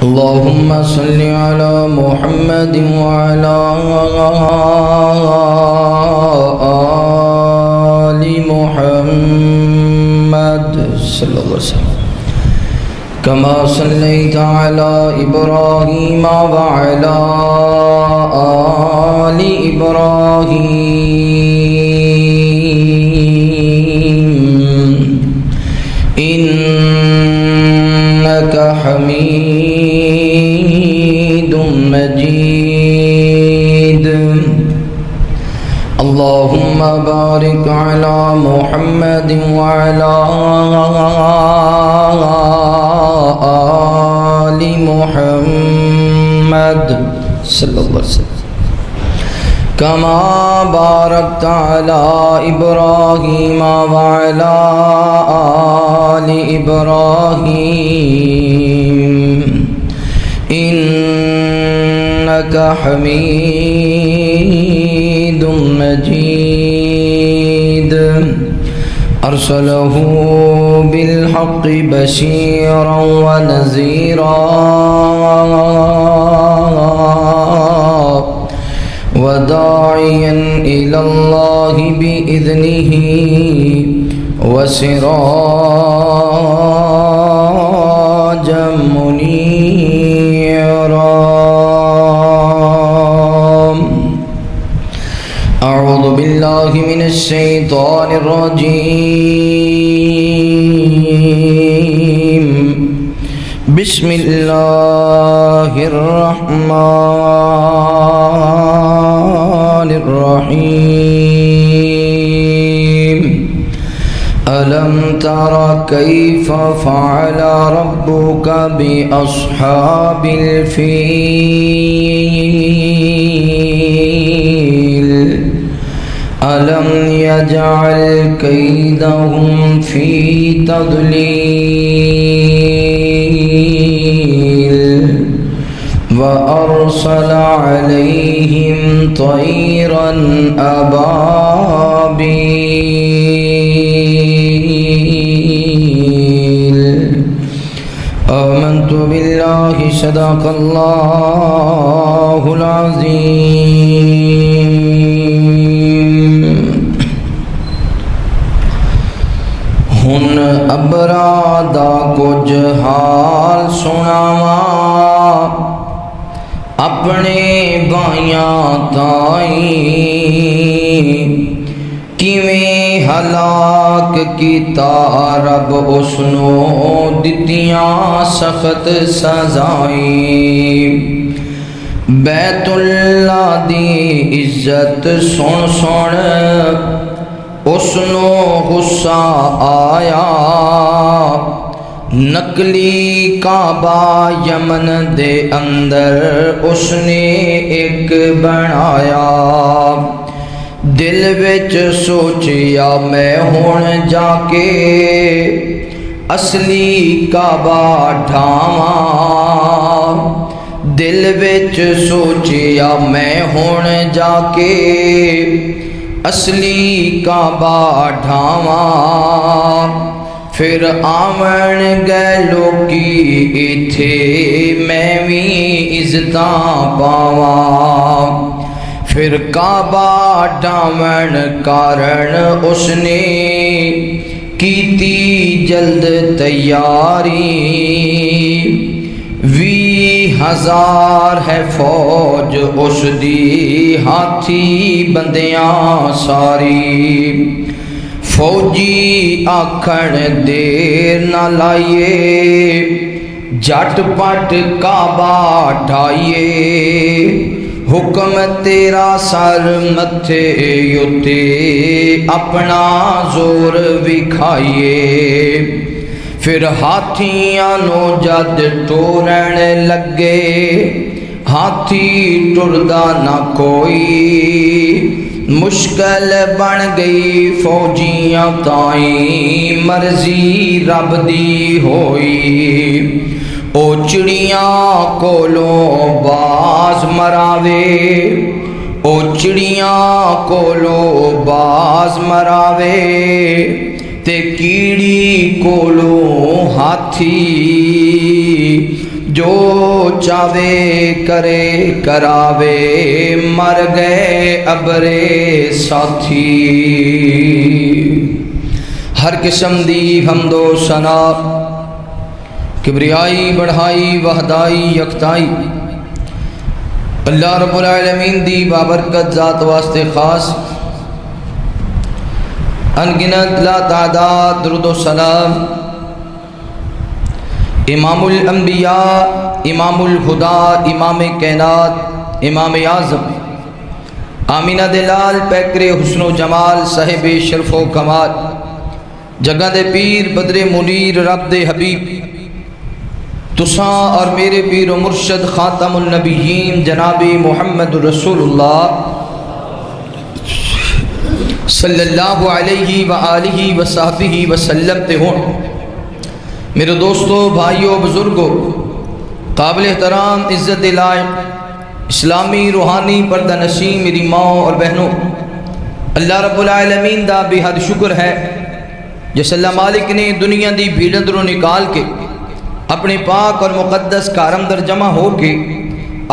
اللهم صل على محمد وعلى آل محمد صلى الله عليه وسلم كما صليت على إبراهيم وعلى آل إبراهيم إنك حميد مجيد اللهم بارك على محمد وعلى آل محمد صلى الله عليه وسلم كما باركت على إبراهيم وعلى آل إبراهيم إنك حميد مجيد أرسله بالحق بشيرا ونذيرا وداعيا إلى الله بإذنه وسراجا منيرا أعوذ بالله من الشيطان الرجيم بسم الله الرحمن الرحيم ألم تر كيف فعل ربك بأصحاب الفيل ألم يجعل كيدهم في تضليل وأرسل عليهم طيرا أبابيل آمنت بالله صدق الله العظيم ہن ابرا دا کچھ حال سناواں اپنے بائیاں تائیں کیویں ہلاک کیتا رب اسنو دتیاں سخت سزائیں بیت اللہ دی عزت سن سن اسنو غصہ آیا نقلی کعبہ یمن دے اندر اس نے ایک بنایا دل وچ سوچیا میں ہن جا کے اصلی کعبہ ڈھاواں دل وچ سوچیا میں ہن جا کے اصلی کعبہ ڈھاواں پھر آمن گئے لوکی ایتھے میں بھی عزتاں پاواں پھر کعبہ ڈھاون کارن اس نے کیتی جلد تیاری 20,000 ہے فوج اس دی ہاتھی بندیاں ساری فوجی آکھن دیر نہ لائیے جٹ پٹ کعبہ ڈھائیے حکم تیرا سر متھے یوتے اپنا زور وکھائیے پھر ہاتھیاں نو جد ٹورن لگے ہاتھی ٹردا نہ کوئی مشکل بن گئی فوجیاں تائیں مرضی رب دی ہوئی او چڑیاں کولوں باز مراوے او چڑیاں کولوں باز مراوے تے کیڑی کولوں ہاتھی جو چاہے کرے کراوے مر گئے ابرے ساتھی ہر قسم دی حمد و ثنا کبریائی بڑھائی وحدائی یکتائی اللہ رب العالمین دی بابرکت ذات واسطے خاص انگنت لا تعداد درود و سلام امام الانبیاء امام الہدا امام کائنات امام اعظم آمینہ دلال پیکر حسن و جمال صاحب شرف و کمال جگہ دے پیر بدر منیر رب دے حبیب تساں اور میرے پیر و مرشد خاتم النبیین جناب محمد رسول اللہ صلی اللہ علیہ وآلہ وصحبہ وسلم تے ہون۔ میرے دوستو، بھائیو، بزرگو، قابل احترام عزت لائق اسلامی روحانی پردہ نشین میری ماں اور بہنوں، اللہ رب العالمین دا بے حد شکر ہے جس اللہ مالک نے دنیا دی بھیڑ اندروں نکال کے اپنے پاک اور مقدس کار اندر جمع ہو کے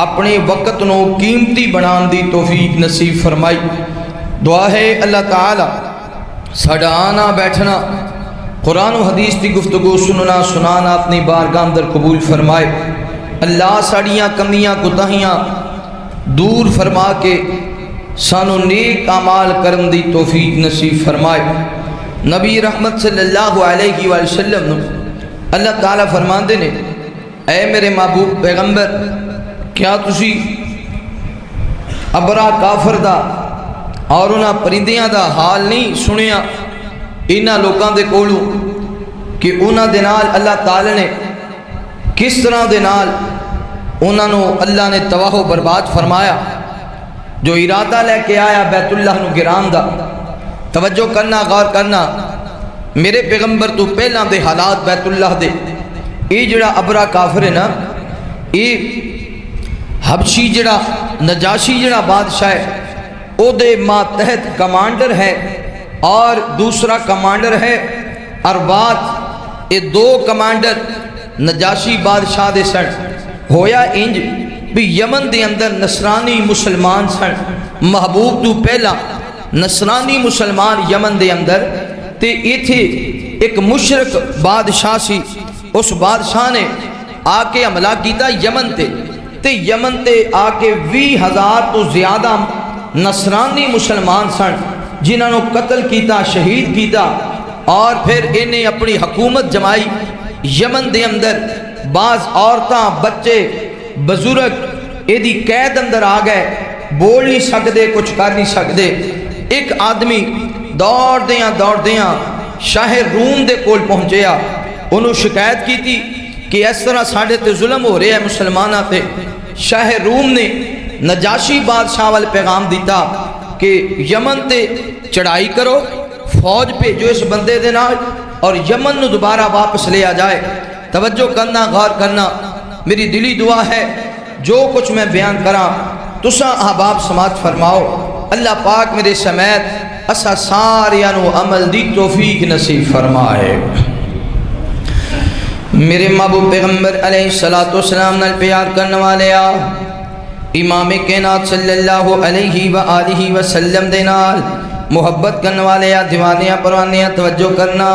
اپنے وقت نو قیمتی بنان دی توفیق نصیب فرمائی۔ دعا ہے اللہ تعالی ساڈا آنا بیٹھنا قرآن و حدیث کی گفتگو سننا سنانا اپنی بارگاہ اندر قبول فرمائے۔ اللہ ساڑیاں کمیاں کوتاہیاں دور فرما کے سانو نیک اعمال کرم دی توفیق نصیب فرمائے۔ نبی رحمت صلی اللہ علیہ وآلہ وسلم اللہ تعالیٰ فرماندے نے، اے میرے محبوب پیغمبر، کیا تسی ابرا کافر دا اور انہاں پرندیاں دا حال نہیں سنیا انہاں لوکاں دے کولوں کہ انہاں دے نال اللہ تعالیٰ نے کس طرح دے نال انہاں نو اللہ نے تباہ و برباد فرمایا۔ جو ارادہ لے کے آیا بیت اللہ نو گران دا، توجہ کرنا، غور کرنا، میرے پیغمبر تو پہلا دے حالات بیت اللہ دے یہ جڑا ابرا کافر ہے نا، یہ حبشی جڑا نجاشی جڑا بادشاہ ہے او دے ماتحت کمانڈر ہے اور دوسرا کمانڈر ہے اربات۔ یہ دو کمانڈر نجاشی بادشاہ دے سن۔ ہویا انج بھی یمن دے اندر نصرانی مسلمان سن، محبوب تو پہلا نصرانی مسلمان یمن دے اندر تے ایتھے ایک مشرک بادشاہ سی۔ اس بادشاہ نے آ کے حملہ کیتا یمن تے یمن تے آ کے 20,000 تو زیادہ نصرانی مسلمان سن جنہاں نو قتل کیتا، شہید کیتا، اور پھر انہیں اپنی حکومت جمائی یمن دے اندر۔ بعض عورتاں بچے بزرگ ایدی قید اندر آ گئے، بول نہیں سکتے، کچھ کر نہیں سکتے۔ ایک آدمی دوڑ دیاں شاہ روم دے کول پہنچیا، انہوں شکایت کی تھی کہ اس طرح ساڑھے تے ظلم ہو رہے ہیں مسلمانہ تے۔ شاہ روم نے نجاشی بادشاہ والے پیغام دیتا کہ یمن تے چڑھائی کرو، فوج بھیجو اس بندے دے نال اور یمن نو دوبارہ واپس لے آ جائے۔ توجہ کرنا، غور کرنا، میری دلی دعا ہے جو کچھ میں بیان کراں تساں احباب سماعت فرماؤ۔ اللہ پاک میرے سمیت اسا ساریاں نو عمل دی توفیق نصیب فرمائے۔ میرے محبوب پیغمبر علیہ السلام نال پیار کرنے والے امام کائنات صلی اللہ علیہ وآلہ وسلم دے نال محبت کرنے والے دیوانیاں پروانیاں توجہ کرنا۔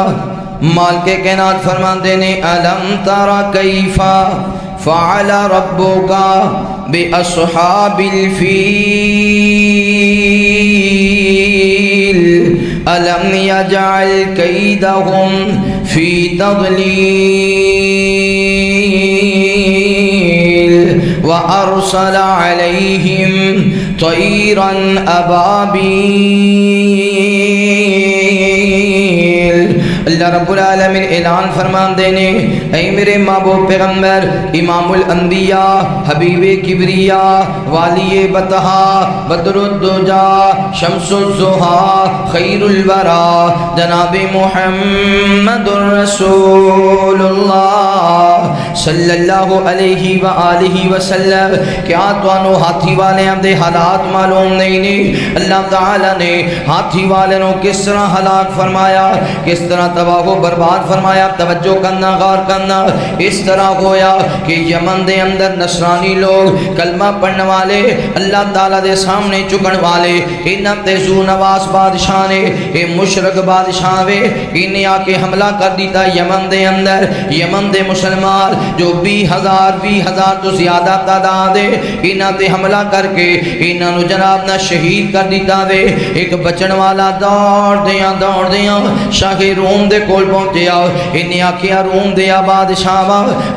مالک کائنات فرماندے نے، الم ترى کیف فعل ربک باصحاب الفیل الم یجعل کیدہم فی تضلیل وارسل علیہم طیرا ابابیل۔ اللہ رب العالمین اعلان فرمان دینے، اے میرے محبوب پیغمبر امام الانبیاء حبیب کبریاء والی بطہا بدر الدجا شمس الزہا خیر الورا جناب محمد رسول اللہ صلی اللہ علیہ وآلہ وسلم۔ کیا توانو ہاتھی والے ہم دے حالات معلوم نہیں؟ اللہ تعالیٰ نے ہاتھی والے نو کس طرح ہلاک فرمایا، کس طرح تباہ و برباد فرمایا۔ توجہ کرنا، غور کرنا، اس طرح ہویا کہ یمن دے اندر نصرانی لوگ کلمہ پڑھنے والے اللہ تعالیٰ دے سامنے چکن والے انہاں تے ذو نواس بادشاہ نے اے مشرک بادشاہ وے انہیں آ کے حملہ کر دیتا یمن دے اندر۔ یمن دے مسلمان جو 20,000 تو زیادہ تعداد ہے انہاں تے حملہ کر کے انہاں نو جناب نہ شہید کر دیتا وے۔ ایک بچن والا دوڑ دیاں شاہ روم دے کول پہنچیا، انہیں آکھیا روم دیا بادشاہ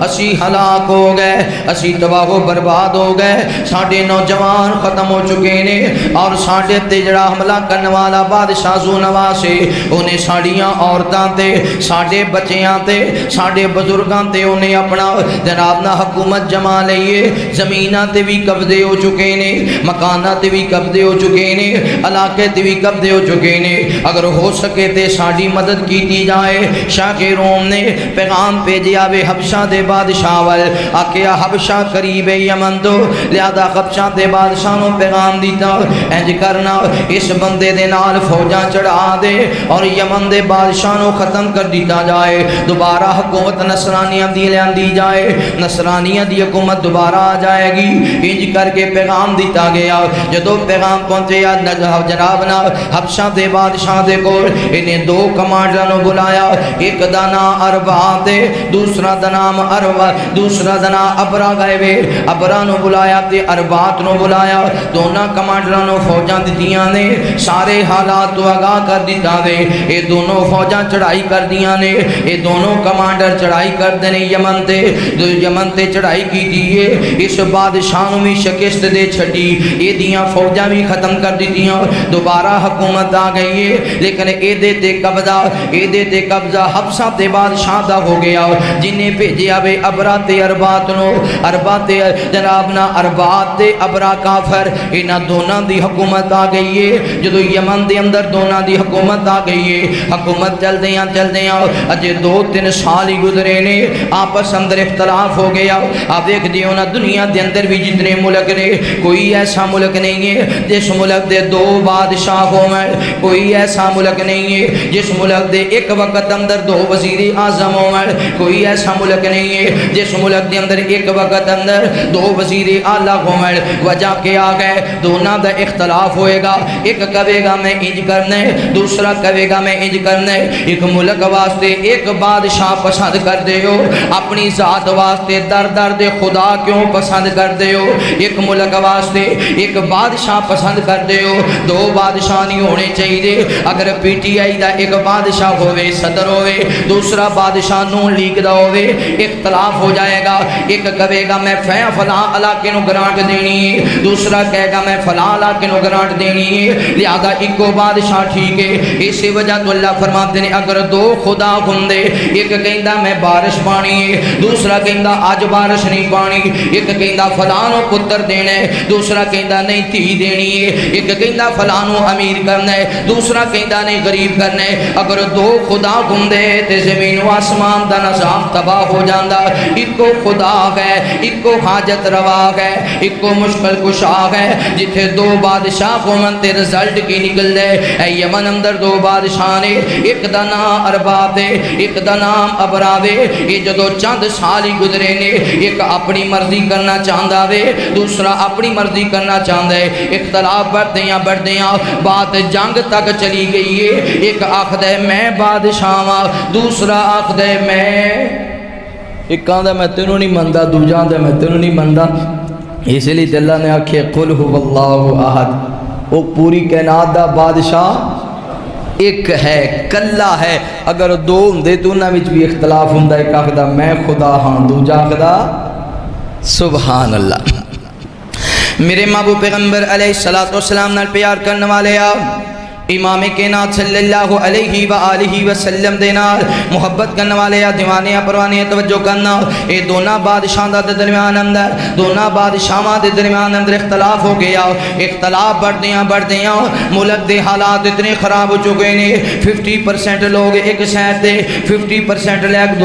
اسی ہلاک ہو گئے، اسی تباہ و برباد ہو گئے، ساڑھے نوجوان ختم ہو چکے نے اور ساڑھے تے جڑا حملہ کرنے والا بادشاہ ذو نواس ہے انہیں ساڑھیاں عورتاں تے ساڑھے بچیاں تے ساڑھے بزرگاں تے انہیں اپنا جناب نہ حکومت جما لئیے، زمینہ تے بھی قبضے ہو چکے نے، مکانہ تے بھی قبضے ہو چکے نے، علاقے تے بھی قبضے ہو چکے نے، اگر ہو سکے تے ساڑھی مدد کی جائے۔ شاہ روم نے پیغام بھیجیا وے حبشہ دے بادشاہ وال، آکھیا حبشہ قریب یمن تو لہذا حبشہ دے بادشاہ نو پیغام دیتا انج کرنا اس بندے دے نال فوجاں چڑھا دے اور یمن دے بادشاہ نو ختم کر دیتا جائے، دوبارہ حکومت نصرانیہ دی لیندی جائے، نصرانیہ دی حکومت دوبارہ آ جائے گی۔ انج کر کے پیغام دیتا گیا۔ جدو پیغام پہنچیا جناب نا حبشہ دے بادشاہ دے کول انہیں دو کمانڈروں بلایا، ایک دانا اربا دے دوسرا دنام اربا، دوسرا دنا ابرا گئے وے، ابرا نو بلایا تے اربات نو بلایا، دونوں کمانڈروں نو فوجاں دیاں نے سارے حالات تو آگاہ کر دیتا وے۔ اے دونوں فوجاں چڑھائی کر دیاں نے، اے دونوں کمانڈر چڑھائی کر دینے یمن تے چڑھائی کی دیئے، اس بادشاہ نو بھی شکست دے چھٹی، اے دیاں فوجاں بھی ختم کر دیتیاں، دوبارہ حکومت آ گئی ہے، لیکن اے دے تے قبضہ حبشہ تے بادشاہ دا ہو گیا، جنہیں بھیجیا وے ابرا تے اربات نو، اربا تے جناب نا اربات تے ابرا کافر، انہاں دونوں دی حکومت آ گئی ہے۔ جدو یمن دے اندر دونوں دی حکومت آ گئی ہے، حکومت چل دیاں اجے 2-3 سال ہی گزرے نے، آپس اندر اختلاف ہو گیا۔ آپ دیکھ دیو نا دنیا دے اندر بھی جتنے ملک نے کوئی ایسا ملک نہیں ہے جس ملک دے 2 بادشاہ ہوں، کوئی ایسا ملک نہیں ہے جس ملک دے ایک وقت اندر 2 وزیر اعظم ہوں، کوئی ایسا ملک نہیں ہے جس ملک دے اندر ایک وقت اندر 2 وزیر اعلیٰ ہوں۔ وجہ کیا ہے؟ دونوں دا اختلاف ہوئے گا، ایک کہے گا میں انج کرنا ہے، دوسرا کہے گا میں انج کرنا ہے۔ ایک ملک واسطے ایک بادشاہ پسند کر دے ہو، اپنی ذات واسطے درد خدا کیوں پسند کر دے ہو؟ ایک ملک واسطے ایک بادشاہ پسند کر دے ہو، 2 بادشاہ نہیں ہونے چاہیے۔ اگر پی ٹی آئی دا ایک بادشاہ ہوئے صدر ہوئے، دوسرا بادشاہ نون لیگ دا ہوئے، اختلاف ہو جائے گا۔ ایک کہے گا میں فلاں علاقے نو گرانٹ دینی ہے، دوسرا کہے گا میں فلاں علاقے نو گرانٹ دینی ہے، لہذا ایک بادشاہ ٹھیک ہے۔ اسی وجہ تو اللہ فرماتے ہیں اگر 2 خدا ہندے، ایک کہندا میں بارش پانی ہے، دوسرا کہندا آج بارش نہیں پانی، ایک کہندا فلاں نو پتر دینا ہے، دوسرا کہندا نہیں تھی دینی ہے، ایک کہندا فلاں نو امیر کرنا ہے، دوسرا کہندا نہیں غریب کرنا ہے۔ اگر 2 خدا ہندے تے زمین و آسمان دا نظام تباہ ہو جاندا۔ ایک خدا ہے، ایک حاجت روا ہے، ایک مشکل کشا ہے، جتھے 2 بادشاہ قومن تے رزلٹ کی نکل دے۔ اے یمن اندر 2 بادشاہ نے، ایک دا نام ارباب دے، ایک دا نام ابرا دے۔ یہ جدو چند سال ہی گزرے نے، ایک اپنی مرضی کرنا چاہتا وے، دوسرا اپنی مرضی کرنا چاہتا ہے۔ اختلاف بڑھدیاں بات جنگ تک چلی گئی ہے۔ ایک آخد ہے میں بادشاہ ہاں، دوسرا آخد ہے ایک آدھا میں تینوں نہیں مندا، دوجا آدھا میں تینوں نہیں مندا۔ اس لیے اللہ نے آکھے قل هو اللہ احد، وہ پوری کائنات دا بادشاہ ایک ہے، کلا ہے۔ اگر 2 ہوندے تو انہاں وچ بھی اختلاف ہوندا، ایک آکھدا میں خدا ہاں، دوجا آکھدا سبحان اللہ۔ میرے محبوب پیغمبر علیہ السلام نال پیار کرنے والے امام کائنات صلی اللہ علیہ وآلہ وسلم دے نال محبت کرنے والے دیوانے پروانے توجہ کرنا۔ اے دونوں بادشاہ دے درمیان اندر، دونوں بادشاہاں دے درمیان اندر اختلاف ہو گیا۔ اختلاف بڑھدیاں ملک دے حالات اتنے خراب ہو چکے نے، 50% لوگ ایک سائڈ دے، 50%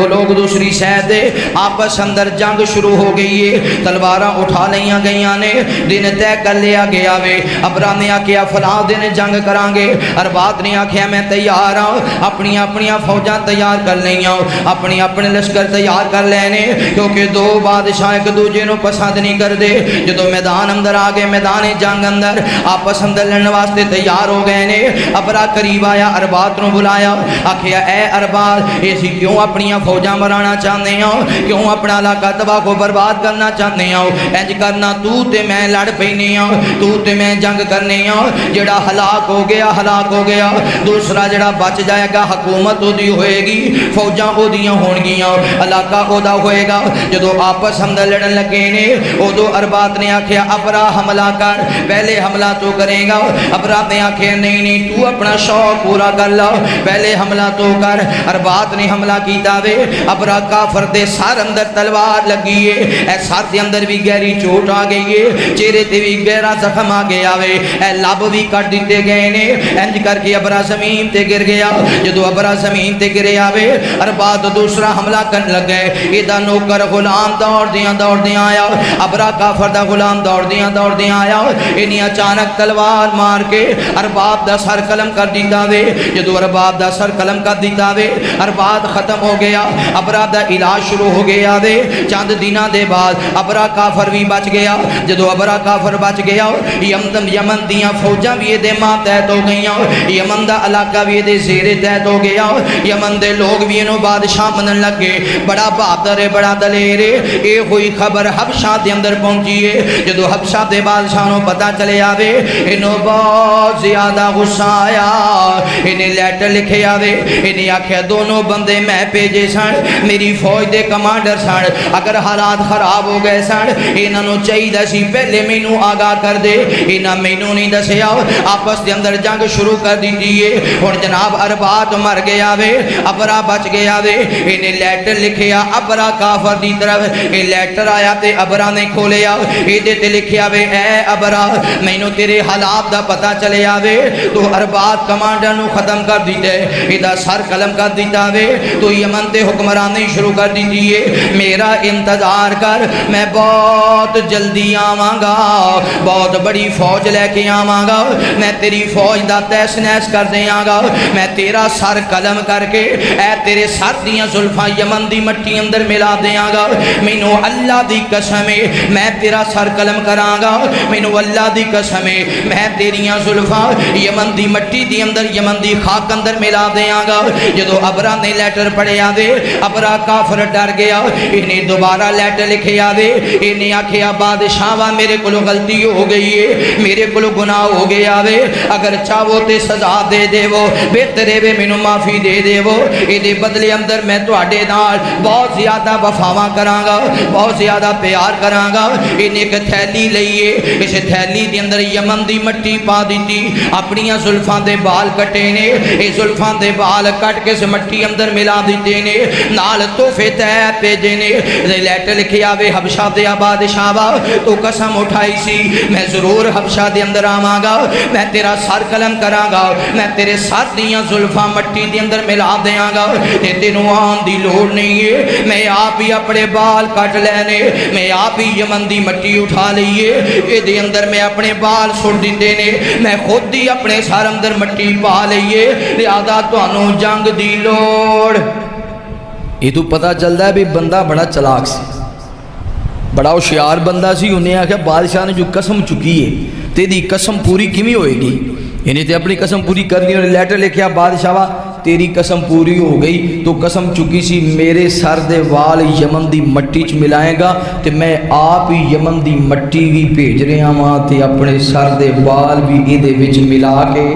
لوگ دوسری سائڈ دے، آپس اندر جنگ شروع ہو گئی ہے۔ تلواراں اٹھا لیاں گئیاں نے، دن طے کر لیا گیا وے۔ ابرا نے آکھیا فلاں دن جنگ کرانگے، اربات نے آکھیا میں تیار ہوں، اپنی اپنی فوجاں تیار کر لئیاں، اپنی اپنے لشکر تیار کر لینے، کیونکہ دو بادشاہ ایک دوجے نو پسند نہیں کر دے۔ جدو میدان اندر آگے، میدان جنگ اندر آپس اندر لڑن واسطے تیار ہو گئے نے۔ ابرا قریب آیا، اربات نو بلایا، آکھیا اے اربات ایسی کیوں اپنی فوجاں مرانا چاہنے ہو، کیوں اپنا علاقہ تباہ کو برباد کرنا چاہنے ہو؟ انج کرنا تو تے میں لڑ پینے ہو، تو تے میں جنگ کرنے ہو، جڑا ہلاک ہو گیا ہلاک ہو گیا، دوسرا جڑا بچ جائے گا حکومت او دی ہوئے گی، فوجاں او دیاں ہون گیاں، علاقہ او دا ہوئے گا۔ جدو آپس اندر لڑن لگے نے، ادو اربات نے آکھیا ابرا حملہ کر، پہلے حملہ تو کرے گا۔ ابرا نے آکھیا نہیں نہیں تو اپنا شوق پورا کر لو، پہلے حملہ تو کر۔ اربات نے حملہ کیتا وے، ابرا کافر دے سر اندر تلوار لگی ہے، اے سر دے اندر بھی گہری چوٹ آ گئی ہے، چہرے تے بھی گہرا زخم آ گیا وے، اے لب بھی کٹ دیتے گئے نے۔ انج کر کے ابرا زمین تے گر گیا۔ جدو ابرا زمین تے گریا وے، اربات دوسرا حملہ کرن لگ گئے۔ ایدہ نوکر غلام دوڑ دیاں آیا، ابرا کافر دا غلام دوڑ دیاں آیا، انہیں اچانک تلوار مار کے ارباب دا سر قلم کر دیتا وے۔ جدو ارباب دا سر قلم کر دیتا وے، ارباب ختم ہو گیا، ابرا دا علاج شروع ہو گیا وے۔ چند دنہ دے بعد ابرا کافر بھی بچ گیا۔ جدو ابرا کافر بچ گیا، یمن دیاں فوجاں بھی دے ماتحت ہو گئیاں، یمن دا علاقہ بھی دے زیر تحت ہو گیا، یمن دے لوگ بھی انہوں بادشاہ منن لگے، بڑا بہادر ہے، بڑا دلیر ہے۔ اے ہوئی خبر حبشہ دے اندر پہنچی ہے۔ جدو حبشہ دے بادشاہ نو پتہ چلے آوے، انہوں بہت زیادہ غصہ آیا، انہیں لیٹر لکھے آوے، انہیں آکھیا دونوں بندے میں پیجے سن، میری فوج دے کمانڈر سن، اگر حالات خراب ہو گئے سن انہوں نے چاہی دسی پہلے مینوں آگاہ کر دے، انہاں مینوں نہیں دسیا، آپس دے اندر جنگ شروع کر دی دیئے۔ اور جناب اربات مر گیا وے، ابرا بچ گیا وے، انہیں لیٹر لکھیا ابرا کافر دی طرف۔ یہ لیٹر آیا تے ابرا نے کھولیا، ایدے تے لکھیا وے اے ابرا مینوں تیرے حالات دا پتہ چلے آوے، تو اربات کمانڈر نو ختم کر دیتے، ایدہ سر قلم کر دیتا وے، تو یمن تے حکمرانی شروع کر دیجئے، میرا انتظار کر، میں بہت جلدی آواں گا، بہت بڑی فوج لے کے آواں گا، میں تیری فوج دا تیس نیس کر دیاں گا، میں تیرا سر قلم کر کے اے تیرے سر دیاں زلفاں یمن دی مٹی اندر ملا دیاں گا، مینوں اللہ دی قسم ہے میں تیرا سر قلم کراں گا، مینوں اللہ دی قسم ہے میں تیریاں زلفاں یمن دی مٹی دی اندر یمن دی خاک اندر ملا دیاں گا۔ جدو ابرا نے لیٹر پڑھے آوے، ابرا کافر ڈر گیا، انہیں دوبارہ لیٹر لکھے آوے، انہیں آکھیا بادشاہاں میرے کلو غلطی ہو گئی ہے، میرے کلو گناہ ہو گیا وے، اگر چاہو تے سزا دے دے وہ، بہترے وے مینوں معافی دے دے وہ، ایدے بدلے اندر میں تواڈے نال بہت زیادہ وفاواں کراں گا، بہت زیادہ پیار کراں گا۔ انہیں ایک تھیلی لئیے، اس تھیلی دی اندر یمن دی مٹی پا دیتی، اپنیاں زلفاں دے بال کٹے نے، اس زلفاں دے بال کٹ کے اس مٹی اندر ملا دیتے نے، نال تحفے تے پیجے نے۔ لیٹر لکھے آوے حبشہ دے بادشاہ تو قسم اٹھائی سی میں ضرور حبشہ دے اندر آواں گا، میں تیرا سر قلم کراں گا، میں تیرے سر دیاں زلفاں مٹی دی اندر ملا دیاں گا، تے تینوں آن دی لوڑ نہیں ہے، میں آپ ہی اپنے بال کٹ لینے، میں آپ ہی یمن دی مٹی اٹھا لئیے، اے دے اندر میں اپنے بال سڑ دیتے نے، میں خود ہی اپنے سر اندر مٹی پا لئیے، لہذا تانوں جنگ دی لوڑ۔ یہ تو پتہ چلتا ہے بھی بندہ بڑا چلاک سی، بڑا ہوشیار بندہ سی، انہیں آکھیا بادشاہ نے جو قسم چکی ہے تیری قسم پوری کیویں ہوئے گی، انہیں تے اپنی قسم پوری کرنی، اور لیٹر لکھیا بادشاہ تیری قسم پوری ہو گئی، تو قسم چکی سی میرے سر دے وال یمن دی مٹی چ ملائے گا، تے میں آپ ہی یمن دی مٹی بھی بھیج رہا ہاں، تے اپنے سر دے وال بھی ایدے وچ ملا کے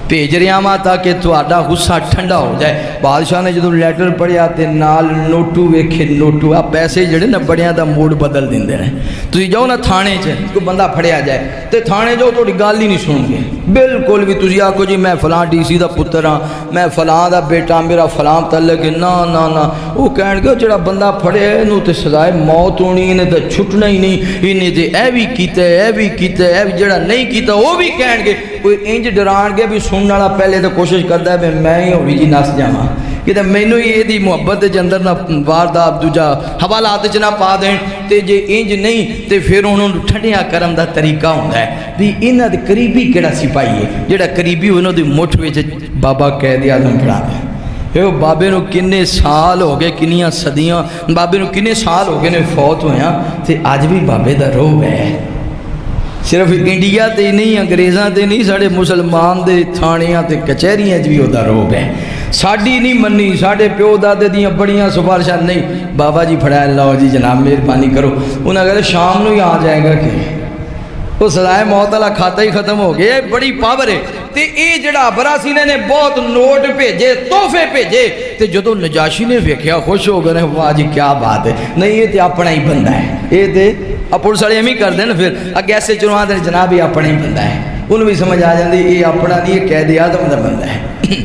بھیج رہا ہاں تاکہ تہاڈا غصہ ٹھنڈا ہو جائے۔ بادشاہ نے جدوں لیٹر پڑھیا تے نال نوٹو ویکھے، نوٹو آ پیسے جڑے نا بڑیاں دا موڈ بدل دیندے نے، تسی جاؤ نا تھانے چ کوئی بندہ پھڑیا جائے تے تھانے جاؤ تہاڈی گل ہی نہیں سن گے، بالکل بھی تسی آکھو جی میں فلاں ڈی سی دا پتر ہاں، میں فلاں دا بیٹا، میرا فلاں تعلق ہے، نا نا نا، وہ کہن گے جڑا بندہ پھڑے نو تے سزائے موت ہونی، انہیں تے چھٹنا ہی نہیں، انہیں تے اے بھی کیتا ہے، اے بھی کیتا ہے، اے بھی جڑا نہیں کیتا وہ بھی کہن گے، کوئی انج ڈران گے بھی سننے والا پہلے تو کوشش کرتا ہے میں ہی ہوئی جی نس جاواں، کہ مینوں ہی یہ محبت کے اندر نہ واردات دوجا حوالات چ نہ پا دین تے جے انج نہیں تے پھر انہوں ٹھنڈیا کرن دا طریقہ ہوندا ہے بھی انہاں دے قریبی کیڑا سپاہی ہے جڑا قریبی انہاں دی مٹھ وچ بابا قائد اعظم کھڑا ہے وہ بابے نو کنے سال ہو گئے کنیاں صدیاں بابے نو کنے سال ہو گئے نے فوت ہویا تے اج بھی بابے دا روح ہے صرف انڈیا تے نہیں انگریزاں تے نہیں ساڑے مسلمان دے تھانیاں تے کچہریاں بھی وہ دا روح ہے ساڑی نہیں منی ساڑے پیو دادے دیاں بڑیاں سفارشاں نہیں بابا جی پھڑایا اللہ جی جناب مہربانی کرو انہاں کہتے شام نو ہی آ جائے گا کہ وہ سزائے موت والا کھاتا ہی ختم ہو گیا بڑی پاور ہے تے اے جڑا ابراسینے نے بہت نوٹ بھیجے تحفے بھیجے تے جدو نجاشی نے ویکھیا خوش ہو گئے واہ جی کیا بات ہے نہیں یہ تے اپنا ہی بندہ ہے یہ تے پولیس والے ایم ہی کر دیں پھر اگے ایسے چنوا دیں جناب یہ اپنا ہی بندہ ہے انہوں بھی سمجھ آ جاندی یہ اپنا نہیں یہ قائد اعظم دا بندہ ہے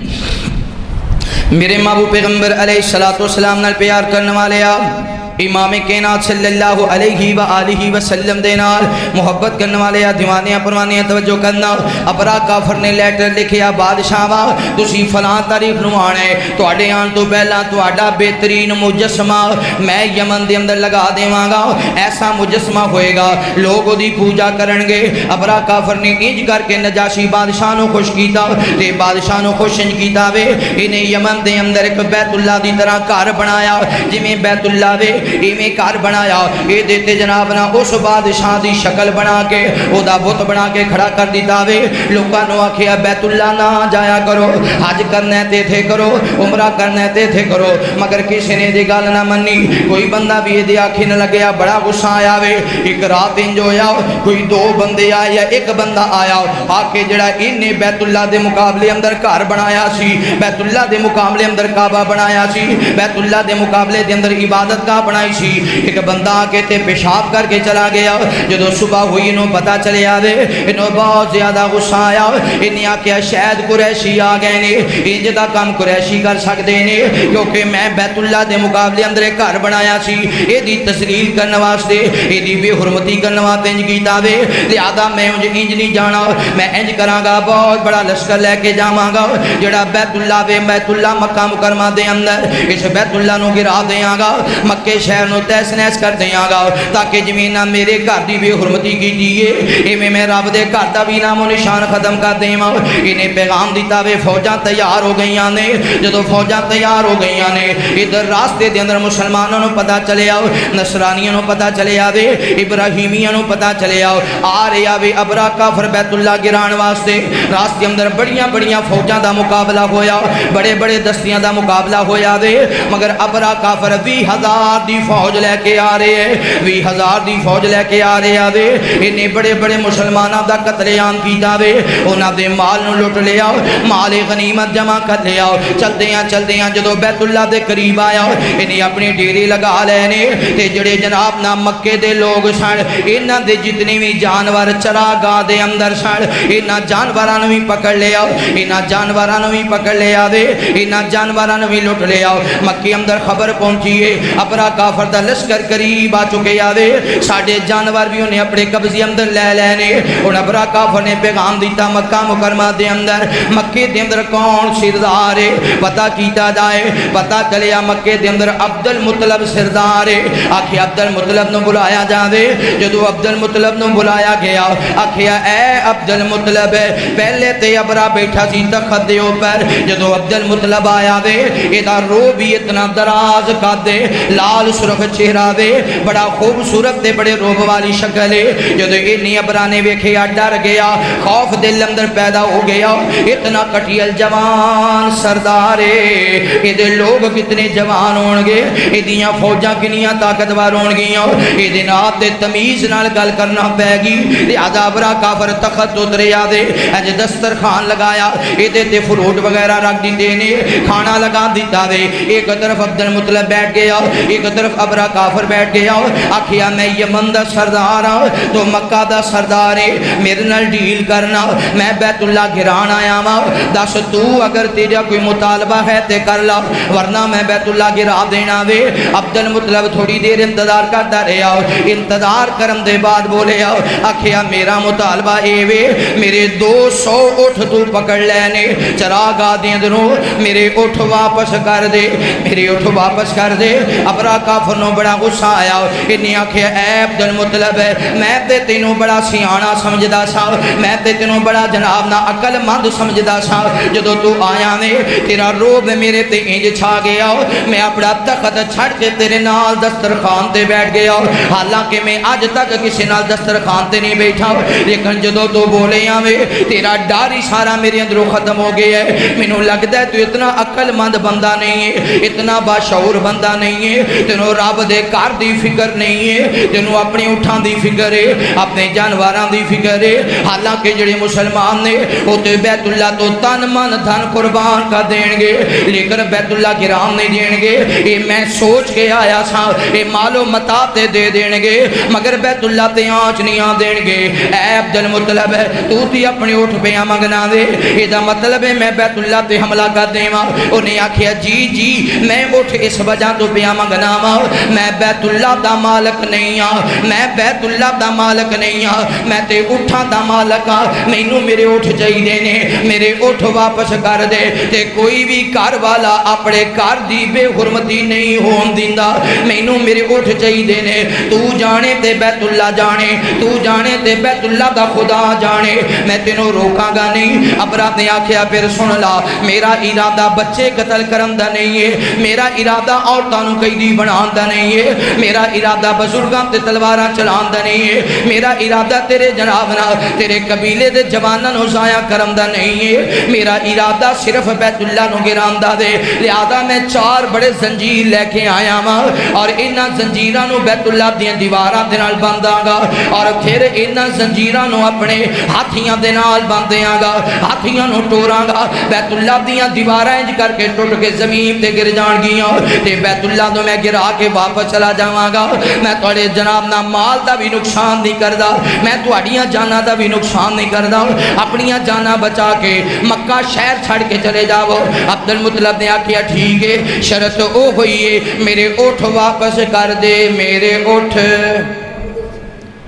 میرے محبوب پیغمبر علیہ السلام نال پیار کرنے والے آپ امام کائنات صلی اللہ علیہ وآلہ وسلم دے نال محبت کرنے والے دیوانیاں پروانیاں توجہ کرنا ابرا کافر نے لیٹر لکھیا بادشاہ وا تسی فلاں تاریخ نو آنا ہے تواڈے آن تو پہلا تواڈا بہترین مجسمہ میں یمن دے اندر لگا دیواں گا ایسا مجسمہ ہوئے گا لوگ اودی پوجا کرن گے ابرا کافر نے انج کر کے نجاشی بادشاہ نو خوش کیتا تے بادشاہ نو خوش انج کیتا وے انہیں یمن دے اندر ایک بیت اللہ دی طرح گھر بنایا جویں بیت اللہ وے ایویں گھر بنایا یہ دیتے جناب نا اس بادشاہ دی شکل بنا کے او دا بت بنا کے کھڑا کر دیتا وے لوکاں نو آکھیا بیت اللہ نہ جایا کرو حج کرنا تے تھے کرو عمرہ کرنا تے تھے کرو مگر کسی نے دی گل نہ منی کوئی بندہ بھی دی آنکھ نہ لگیا بڑا غصہ آیا وے ایک رات انج ہویا کوئی دو بندے آئے یا ایک بندہ آیا آ کے جڑا انہیں بیت اللہ دے مقابلے اندر گھر بنایا سی بیت اللہ دے مقابلے اندر کعبہ بنایا سی بیت اللہ دے مقابلے دے اندر عبادت گاہ بنائی سی ایک بندہ آکے تے پیشاب کر کے چلا گیا جدو صبح ہوئی انہوں پتا چلے آدھے انہوں بہت زیادہ غصہ آیا انہیں آکیا شاید قریشی آ گئے نے انج دا کام قریشی کر سکتے نے کیونکہ میں بیت اللہ دے مقابلے اندر ایک گھر بنایا سی یہ دی تسلیل کرنے واسطے یہ دی بے حرمتی کرنے واسطے انج کیتا وے لہذا میں انج نہیں جانا میں انج کراں گا بہت بڑا لشکر لے کے جاواں گا جڑا بیت اللہ وے بیت اللہ مکہ مکرمہ دے اندر اس بیت اللہ نو گرا دیاں گا مکے شہر نو تیس نیس کر دیاں گا تاکہ جمینہ میرے گھر دی بے حرمتی کی دیئے ایویں میں رب دے گھر دا بھی نام و نشان ختم کر دیواں انہیں پیغام دیتا وے فوجاں تیار ہو گئیاں نے جدو فوجاں تیار ہو گئیاں نے ادھر راستے دے اندر مسلمانوں نو پتہ چلے آؤ نصرانیوں نو پتہ چلے آوے ابراہیمیوں نو پتہ چلے آؤ آ رہے آوے ابرا کافر بیت اللہ گران واسطے راستے اندر بڑیاں بڑیاں فوجاں دا مقابلہ ہویا بڑے بڑے دستیاں دا مقابلہ ہویا وے مگر ابرا کافر 20,000 دی فوج لے کے آ رہے ہیں 20,000 دی فوج لے کے آ رہے آوے انہیں بڑے بڑے مسلمانہ دا قتل عام کیتا وے انہاں دے مال نو لٹ لے آؤ مال غنیمت جمع کر لے آؤ چلتے ہیں جدو بیت اللہ دے قریب آیا انہیں اپنی ڈیری لگا لینے تے جڑے جناب نا مکے دے لوگ سن انہاں دے جتنی بھی جانور چراگاہ دے اندر سن انہاں جانوران بھی پکڑ لے آؤ انہاں جانوران بھی پکڑ لے آوے انہاں جانوران بھی لٹ لے آؤ مکے اندر خبر پہنچیے ابرا کافر دا لشکر قریب آ چکے آوے ساڑھے جانور بھی انہیں اپنے قبضی اندر لے لینے ان ابرا کافر نے پیغام دیتا مکہ مکرمہ دے اندر مکے دے اندر کون سردار ہے پتہ کیتا جائے پتہ چلیا مکے دے اندر عبد المطلب سردار ہے آکھے عبد المطلب نو بلایا جاوے جدو عبد المطلب نو بلایا گیا آکھیا اے عبد المطلب پہلے تے ابرا بیٹھا سی تخت دے اوپر جدو عبد المطلب آیا وے ادھا رو بھی اتنا دراز کا دے لال سرخ چہرہ وے بڑا خوبصورت دے بڑے روب والی شکل ہے جدو انہی ابرا نے ویکھیا ڈر گیا خوف دل اندر پیدا ہو گیا اتنا کٹیل جوان سردار ہے ادھے لوگ کتنے جوان ہونگے ادھیاں فوجاں کنیاں طاقتور ہونگیاں ادھے نات دے تمیز نال گل کرنا پہ گی لہذا ابرا کافر تخت اترے آدھے اج دستر خان لگایا ادھے تے فروٹ وغیرہ رکھ دیتے نے کھانا لگا دیتا وے ایک طرف عبد المطلب بیٹھ گیا ایک طرف ابرا کافر بیٹھ گیا آکھیا میں یمن دا سردار ہاں تو مکہ دا سردار ہے میرے نال ڈیل کرنا میں بیت اللہ گران آیا ہاں دس تو اگر تیرا کوئی مطالبہ ہے تے کر لا ورنہ میں بیت اللہ گرا دینا وے عبد المطلب تھوڑی دیر انتظار کرتا رہا انتظار کرن دے بعد بولے آکھیا میرا مطالبہ اے وے میرے 200 اٹھ تو پکڑ لینے چراغ آدیں دنوں میرے اٹھ واپس کر دے میرے اٹھ واپس کر دے ابرا کافر نو بڑا غصہ آیا انہیں آکھیا اے عبد المطلب میں تے تینوں بڑا سیانا سمجھدا سا میں تے تینوں بڑا جناب نا عقل مند سمجھدا سا جدو تو آیا نے تیرا روب میرے تے انج چھا گیا میں اپنا تخت چھڑ کے تیرے نال دسترخوان تے بیٹھ گیا حالانکہ میں آج تک کسی نال دسترخوان تے نہیں بیٹھا لیکن جدو تو بولے آوے تیرا ڈاری سارا میرے اندروں ختم ہو گیا ہے مینوں لگدا ہے تو اتنا عقل مند بندہ نہیں ہے اتنا باشعور بندہ نہیں ہے تینوں رب دے کار دی فکر نہیں ہے تینوں اپنی اٹھان دی فکر ہے اپنے جانواران دی فکر ہے حالانکہ جڑے مسلمان نے وہ تو بیت اللہ تو تن من دھن قربان کا دیں گے لیکن بیت اللہ گرام نہیں دیں گے یہ میں سوچ کے آیا سا یہ مال و متا تے دے دیں گے مگر بیت اللہ تے آنچ نہیں آن دیں گے اے عبد المطلب تو تی اپنی اٹھ پہ منگنا دے یہ دا مطلب ہے میں بیت اللہ تے حملہ کر دیں انہیں آکھیا جی جی میں اٹھ اس وجہ تو پہ منگنا میں بیت اللہ دا مالک نہیں ہاں میں بیت اللہ دا مالک نہیں ہاں میں تے اٹھا دا مالک ہاں مینوں میرے اٹھ جائی دینے میرے اٹھ واپس کر دے تے کوئی بھی کار والا اپنے کار دی بے حرمتی نہیں ہون دیندا مینوں میرے اٹھ جائی دینے تو جانے تے بیت اللہ جانے تو جانے تے بیت اللہ دا خدا جانے میں تینوں روکاں گا نہیں ابرا نے آکھیا پھر سن لا میرا ارادہ بچے قتل کرن دا نہیں ہے میرا ارادہ عورتاں نوں قیدی بنان دا نہیں ہے میرا ارادہ بزرگاں تے تلواراں چلان دا نہیں ہے میرا ارادہ تیرے جناب نا تیرے قبیلے دے جواناں نوں ضائع کرن دا نہیں ہے میرا ارادہ صرف بیت اللہ نوں گران دا دے لہذا میں 4 بڑے زنجیر لے کے آیا ہاں اور انہاں زنجیراں نوں بیت اللہ دیاں دیواراں دے نال باندھاں گا اور پھر انہاں زنجیراں نوں اپنے ہاتھیاں دے نال باندھیاں گا ہاتھیاں نوں ٹوراں گا بیت اللہ دیاں دیواراں انج کر کے ٹوٹ کے زمین تے گر جان گیاں تے بیت اللہ نوں میں گرا کے واپس چلا جاواں گا میں تواڈے جناب نا مال دا بھی نقصان نہیں کردا میں تواڈیاں جاناں دا بھی نقصان نہیں کردا اپنیاں جاناں بچا کے مکہ شہر چھڑ کے چلے جاؤ عبد المطلب نے آکھیا ٹھیک ہے شرط او ہوئی ہے میرے اٹھ واپس کر دے میرے اٹھ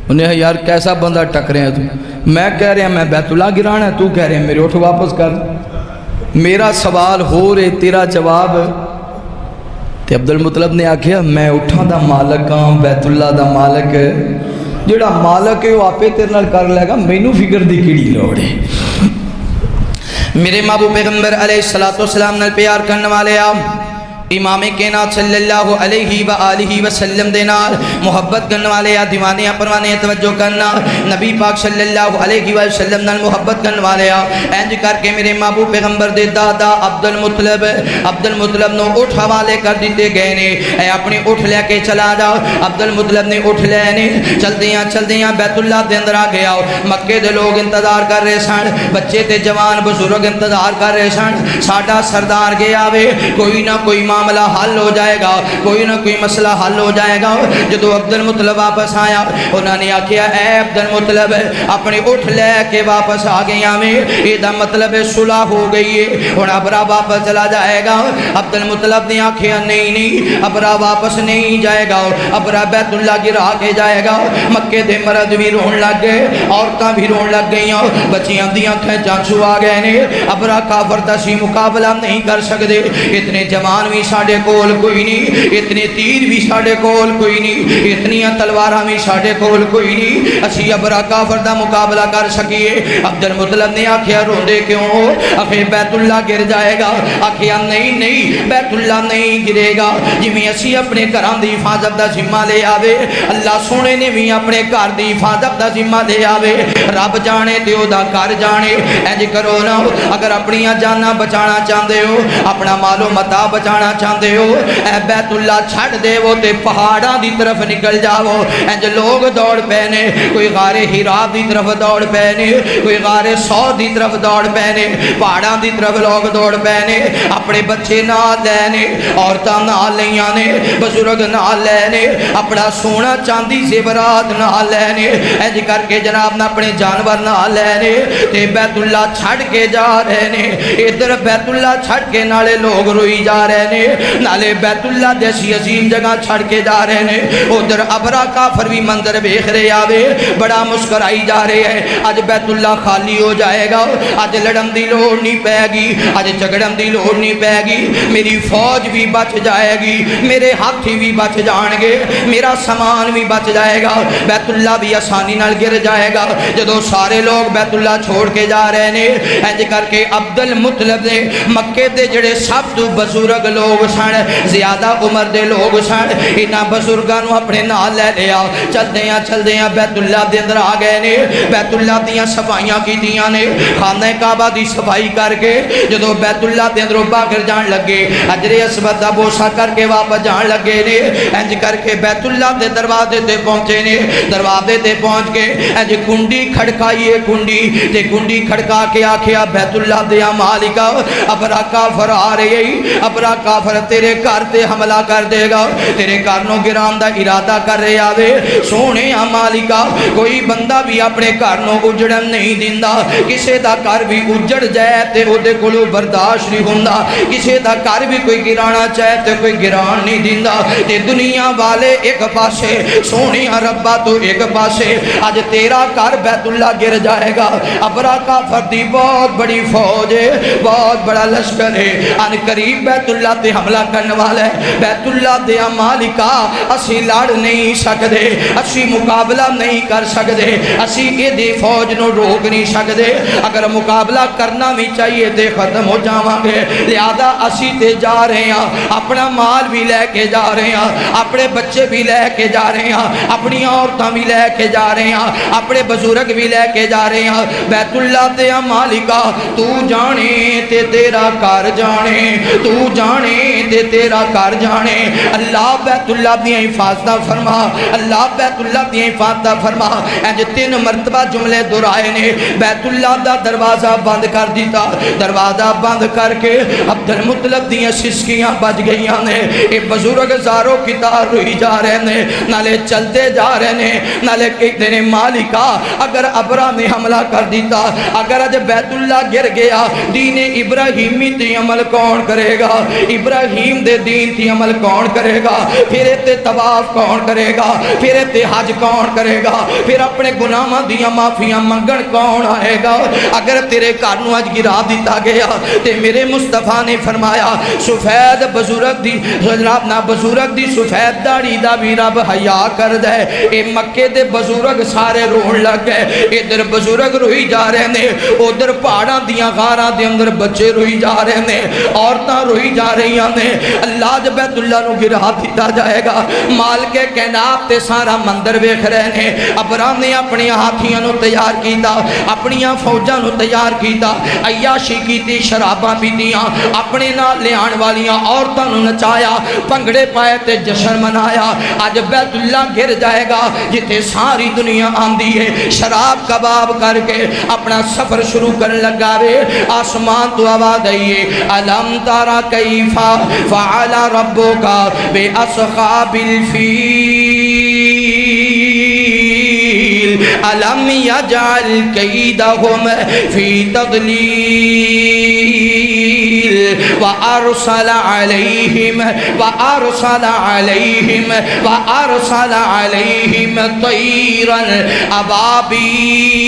انہیں یار کیسا بندہ ٹکرے ہیں تو میں کہہ رہا میں بیت اللہ گرانا ہے تو کہہ رہے ہیں میرے اٹھ واپس کر میرا سوال ہو رہے تیرا جواب تے عبد المطلب نے آکھیا میں اٹھاں دا مالک ہاں بیت اللہ دا مالک جڑا مالک ہے وہ آپے تیرے نال کر لے گا مینوں فکر دی کیڑی لوڑ ہے میرے محبوب پیغمبر علیہ السلام نال پیار کرنے والے امام کائنات صلی اللہ علیہ وآلہ وسلم دے نال محبت کرنے والے دیوانے پروانے توجہ کرنا نبی پاک صلی اللہ علیہ وسلم نال محبت کرنے والے انج کر کے میرے محبوب پیغمبر دے دادا عبد المطلب نو اٹھ حوالے کر دیتے گئے نے اے اپنی اٹھ لے کے چلا جاؤ عبد المطلب نے اٹھ لے نے چلدیاں بیت اللہ دے اندر آ گیا مکے دے لوگ انتظار کر رہے سن بچے تے جوان بزرگ انتظار کر رہے سن ساڈا سردار گیا وے کوئی نہ کوئی معاملہ حل ہو جائے گا کوئی نہ کوئی مسئلہ حل ہو جائے گا جدو عبد المطلب واپس آیا انہوں نے آکھیا اے عبد المطلب اپنی اٹھ لے کے واپس آ گیا میں یہ دا مطلب صلح ہو گئی ہے اور ابرا واپس چلا جائے گا عبد المطلب نے آکھیا نہیں ابرا واپس نہیں جائے گا ابرا بیت اللہ گرا کے جائے گا مکے دے مرد بھی رون لگ گئے عورتاں بھی رون لگ گئی بچیاں دیاں کھینچاں چھو آ گئے نے ابرا کافر دا سی مقابلہ نہیں کر سکتے اتنے جوان بھی ساڑھے کول کوئی نہیں اتنے تیر بھی ساڑھے کول کوئی نہیں اتنی تلواراں بھی ساڑھے کول کوئی نہیں اسی ابرا کافر دا مقابلہ کر سکیے عبد المطلب نے آکھیا روندے کیوں ہو آکھے بیت اللہ گر جائے گا آکھیا نہیں بیت اللہ نہیں گرے گا جویں اسی اپنے گھراں دی حفاظت دا ذمہ لے آوے اللہ سونے نے بھی اپنے گھر دی حفاظت دا ذمہ لے آوے رب جانے تے او دا گھر جانے انج کرو نا اگر اپنی جاناں بچانا چاہندے ہو اپنا مال و متا بچانا جانا چاہتے ہو اے بیت اللہ چھڑ دے وہ تے پہاڑاں دی طرف نکل جاؤ انج لوگ دوڑ پینے کوئی غار ہیرا دی طرف دوڑ پینے کوئی غار سعود دی طرف دوڑ پینے پہاڑاں دی طرف لوگ دوڑ پینے اپنے بچے نال لینے عورتاں نال لیاں نے بزرگ نال لینے اپنا سونا چاندی زیورات نال لینے انج کر کے جناب نہ اپنے جانور نال لینے تے بیت اللہ چھڑ کے جا رہے نے ادھر بیت اللہ چھڑ کے نالے لوگ روئی جا رہے نے نالے بیت اللہ جیسی عظیم جگہ چھڑ کے جا رہے نے ادھر ابرا کافر بھی منظر دیکھ رہے آوے بڑا مسکرائی جا رہے ہیں آج بیت اللہ خالی ہو جائے گا آج لڑن دی لوڑ نہیں پے گی آج جھگڑن دی لوڑ نہیں پے گی میری فوج بھی بچ جائے گی میرے ہاتھی بھی بچ جان گے میرا سامان بھی بچ جائے گا بیت اللہ بھی آسانی نال گر جائے گا جدو سارے لوگ بیت اللہ چھوڑ کے جا رہے نے انج کر کے عبد المطلب نے مکے دے جڑے سب تو بزرگ لوگ سن زیادہ عمر دے لوگ سن انہاں بزرگاں نو اپنے نال لے لیا چلدے ہیں بیت اللہ دے اندر آ گئے نے بیت اللہ دیاں صفائیاں کیتیاں نے خانہ کعبہ دی صفائی کر کے جدو بیت اللہ دے اندروں باہر جان لگے حجر اسود دا بوسہ کر کے واپس جان لگے نے انج کر کے بیت اللہ دے دروازے تے پہنچے نے دروازے تے پہنچ کے انج کنڈی کھڑکائیے کنڈی کھڑکا کے آکھیا بیت اللہ دیا مالکا ابرا کافر آ رہی ابرا کافر تیرے گھر تے حملہ کر دے گا تیرے گھر نو گران دا ارادہ کر رہے آوے سونے مالکا کوئی بندہ بھی اپنے گھر نو اجڑن نہیں دیندا کسے دا گھر بھی اجڑ جائے تے او دے کولو برداشت نہیں ہوندا کسے دا گھر بھی کوئی گرانا چاہے تے کوئی گران نہیں دیندا تے دنیا والے ایک پاسے سونے ربا تو ایک پاسے آج تیرا گھر بیت اللہ گر جائے گا ابرا کافر دی بہت بڑی فوج ہے بہت بڑا لشکر ہے ان قریب بیت اللہ تے حملہ کرنے والا ہے بیت اللہ دیا مالکا اسی لڑ نہیں سکدے اسی مقابلہ نہیں کر سکدے اسی یہ دی فوج نو روک نہیں سکدے اگر مقابلہ کرنا بھی چاہیے تے ختم ہو جاواں گے لہذا اسی تے جا رہے ہیں اپنا مال بھی لے کے جا رہے ہیں اپنے بچے بھی لے کے جا رہے ہیں اپنی عورتاں بھی لے کے جا رہے ہیں اپنے بزرگ بھی لے کے جا رہے ہیں بیت اللہ دیا مالکا تو جانے تے تیرا کار جانے تو جانے تے تیرا کار جانے اللہ بیت اللہ دیا حفاظتہ فرما اللہ بیت اللہ دیا حفاظتہ فرما انج 3 مرتبہ جملے دہرائے نے بیت اللہ دا دروازہ بند کر دیتا دروازہ بند کر کے عبد المطلب دیا سسکیاں بج گئیاں نے اے بزرگ زاروں کی تار روئی جا رہے نے نالے چلتے جا رہے نے نالے کہتے نے مالکا اگر ابرا نے حملہ کر دیتا اگر اج بیت اللہ گر گیا دین ابراہیمی تی عمل کون کرے گا ابراہیم دے دین تی عمل کون کرے گا پھر تے طواف کون کرے گا پھر تے حج کون کرے گا پھر اپنے گناہاں دیاں معافیاں منگن کون آئے گا اگر تیرے گھر نو اج گرا دیتا گیا تے میرے مصطفیٰ نے فرمایا سفید بزرگ دی جناب نا بزرگ دی سفید داڑھی دا بھی رب حیا کر دے اے مکے دے بزرگ سارے رون لگ گئے ادھر بزرگ روئی جا رہے نے ادھر پہاڑاں دیاں غاراں دے اندر بچے روئی جا رہے نے عورتاں روئی جا رہی نے اللہ جب بیت اللہ نو گرا دیتا جائے گا مال کے کائنات تے سارا مندر ویکھ رہے نے ابرام نے اپنی ہاتھیاں نو تیار کیتا اپنی فوجاں نو تیار کیتا عیاشی کیتی شراباں پیتیاں اپنے نال لیان والیاں عورتاں نو نچایا پنگڑے پائے تے جشن منایا اج بیت اللہ گر جائے گا جتے ساری دنیا آندی ہے شراب کباب کر کے اپنا سفر شروع کرنے لگا وے آسمان تو آواز آئیے الم تارا کیفا فعل ربکا بے اصحاب الفیل الم یجعل کیدہم فی تضلیل وارسل علیہم طیرا ابابیل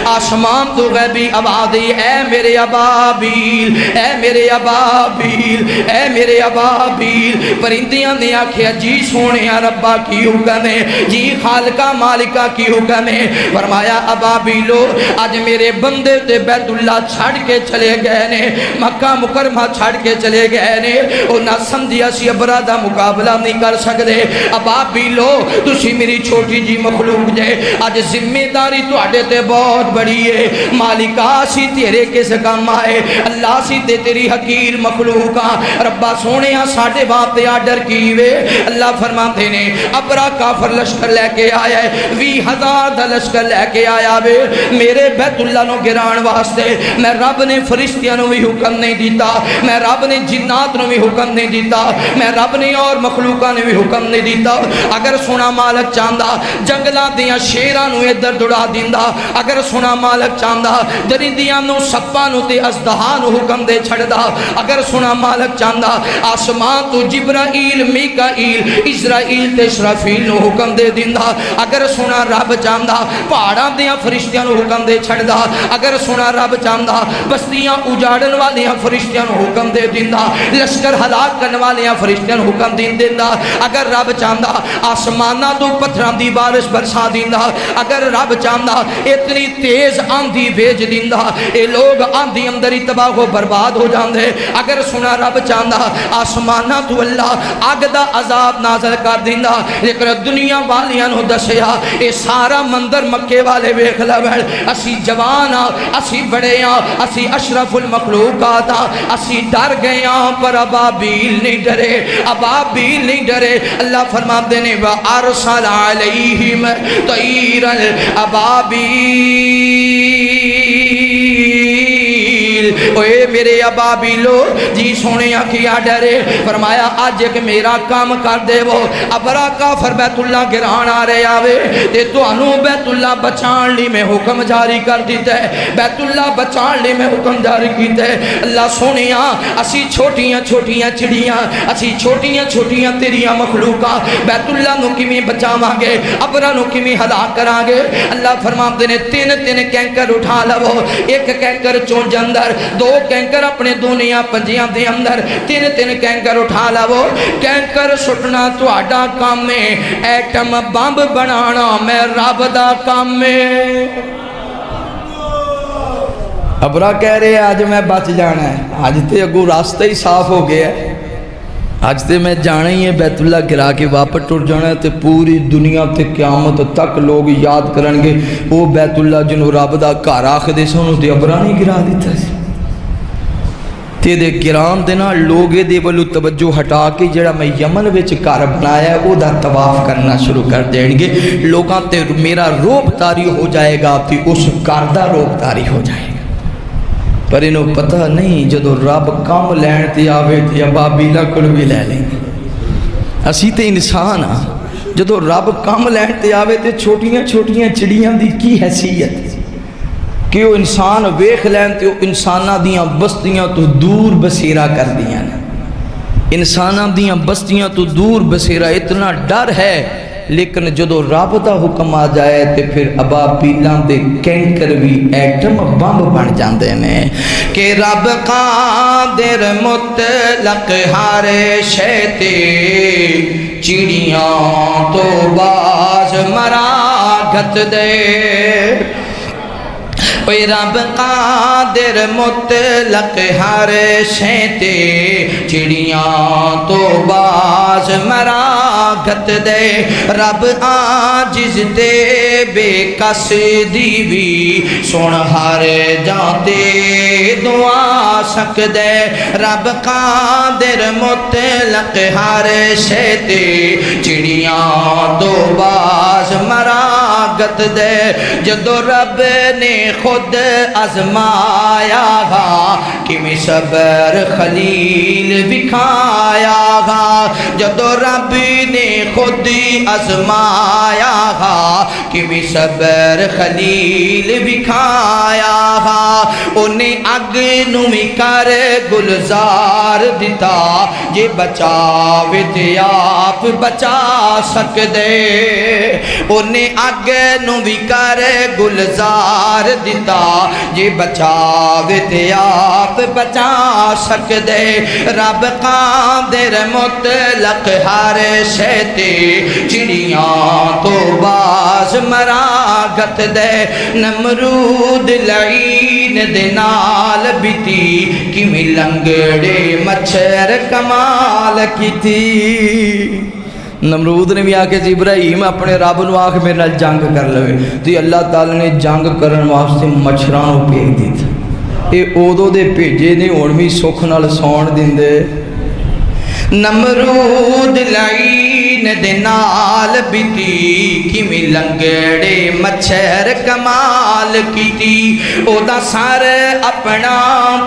آسمان تو غیبی آوازی اے میرے ابابیل اے میرے ابابیل اے میرے ابابیل پرندیاں نے آکھیا جی سونے ربا کی حکم ہے جی خالقہ مالکہ کی حکم ہے فرمایا ابابیلو آج میرے بندے تے بیت اللہ چھڑ کے چلے گئے نے مکہ مکرمہ چھڑ کے چلے گئے نے او نہ سمجھیا سی ابرا دا مقابلہ نہیں کر سکدے ابابیلو تسی میری چھوٹی جی مخلوق جے آج ذمہ داری تو ساڈے تے بہت بڑی ہے، مالکا اسی تیرے کس کام آئے، اللہ اسی تے تیری حقیر مخلوق ہاں، ربا سونے ہاں ساڈے واسطے آرڈر کیوے۔ اللہ فرماتے نے ابرا کافر لشکر لے کے آیا ہے، 20,000 دا لشکر لے کے آیا وے میرے بیت اللہ نو گران واسطے۔ میں رب نے فرشتیاں نو بھی حکم نہیں دیتا، میں رب نے جنات نو بھی حکم نہیں دیتا، میں رب نے اور مخلوقاں نے بھی حکم نہیں دیتا۔ اگر سونا مالک چاہندا جنگلاں دیاں شیراں نو ادھر دوڑا دیندا، اگر سونا مالک چاہندا درندیاں نو سپاں نو تے اژدہاں نو حکم دے چھڑدا، اگر سونا مالک چاہندا آسمان تو جبرائیل میکائیل اسرائیل تے اسرافیل نو حکم دے دیندا، اگر سونا رب چاہندا پہاڑاں دیاں فرشتیاں نو حکم دے چھڑدا، اگر سونا رب چاہندا بستیاں اجاڑن والیاں فرشتیاں نو حکم دے دیندا، لشکر ہلاک کرن والیاں فرشتیاں نو حکم دے دیندا، اگر رب چاہندا آسماناں تو پتھراں دی بارش برسا دیندا، اگر رب چاہندا اتنی تیز آندھی بھیج دیندا اے لوگ آندھی اندر ہی تباہ و برباد ہو جاندے، اگر سنا رب چاہندا آسماناں تو اللہ اگ دا عذاب نازل کر دیندا، لیکن دنیا والیاں نو دسیا اے سارا مندر مکے والے ویکھ لویں، اسی جوان ہاں، اسی بڑے ہاں، اسی اشرف المخلوقات ہاں، اسی ڈر گئے ہاں پر ابابیل نہیں ڈرے، ابابیل نہیں ڈرے۔ اللہ فرماتے نے وَأَرْسَلَ عَلَيْهِمْ طَيْرًا ابابیل، اوے میرے ابابیلو جی سونے کیا ڈرے، فرمایا آج ایک میرا کام کر دے وہ ابرا کافر بیت اللہ گران آ رہے آوے تے تو انو بیت اللہ بچان لی میں حکم جاری کر دیتے، بیت اللہ بچان لی میں حکم جاری کیتے۔ اللہ سونیاں اسی چھوٹیاں چھوٹیاں چڑیاں، اسی چھوٹیاں چھوٹیاں تیریاں مخلوقاں بیت اللہ نو کیویں بچاواں گے، ابرا نو کیویں ہلاک کراں گے۔ اللہ فرماتے نے تین کینکر اٹھا لو، ایک کینکر چونج اندر، دو کینکر اپنے دنیا پنجیاں دے اندر، تین کینکر اٹھا لو۔ کینکر سٹنا تہاڈا کام ہے، ایٹم بمب بنانا میں رب دا کام ہے۔ ابرا کہہ رہے آج میں بچ جانا ہے، آج تے اگو راستہ ہی صاف ہو گیا ہے، آج تے میں جانا ہی ہے بیت اللہ گرا کے واپس ٹر جانا ہے، تے پوری دنیا تے قیامت تک لوگ یاد کرن گے وہ بیت اللہ جنہوں رب دا گھر آکھدے سن تے ابرا نہیں گرا دیتا سی۔ تے دے گران دے نال لوگ دے ولو توجہ ہٹا کے جڑا میں یمن وچ گھر بنایا ہے او دا طواف کرنا شروع کر دیں گے، لوگاں تے میرا روب طاری ہو جائے گا تے اس گھر دا روب طاری ہو جائے گا۔ پر انہوں پتہ نہیں جدو رب کام لین تے آوے تے ابابیلہ کل بھی لے لیں گے۔ اسی تے انسان ہاں جدو رب کام لین تے آوے تے چھوٹیاں چھوٹیاں چڑیاں دی کی حیثیت کہ وہ انسان ویکھ لین تے انساناں دیاں بستیاں تو دور بسیرہ کر دیاں، انساناں دیاں بستیاں تو دور بسیرہ، اتنا ڈر ہے۔ لیکن جدو رب دا حکم آ جائے تے پھر ابابیلاں دے کینکر بھی ایٹم بمب بن جاندے نے کہ رب قادر مطلق ہر شے تے چڑیاں تو باز مراغت دے، اوے رب قادر مطلق ہر شے تے چڑیاں تو باز مراغت دے، رب عاجز تے بے کس دی بھی سن ہر جاتے دعا سکدے، رب قادر مطلق ہر شے تے چڑیاں تو باز مراغت دے، جدو رب نے خود ازمایا گا کہ میں صبر خلیل بکھایا گا، جدو رب نے خود ازمایا گا کہ میں صبر خلیل بکھایا گا، انہیں اگ نمی کر گلزار دیتا جے بچاوے تے آپ بچا سکدے، انہیں اگ نمی کر گلزار دیتا جے بچاوے تے آپ بچا سکدے، رب قادر مطلق ہر شے تے چڑیاں تو باز مراغت دے، نمرود لعین دے نال بیتی کیویں لنگڑے مچھر کمال کیتی، نمرود نے بھی آکھے جی ابراہیم اپنے رب نو آکھ میرے نال جنگ کر لوے تو اللہ تعالیٰ نے جنگ کرن واسطے مچھراں بھیج دتا اے اودوں دے بھیجے نے ہن بھی سکھ نال سون دیندے نمرود لعین دے نال بیتی کیویں لنگڑے مچھر کمال کیتی او دا سر اپنا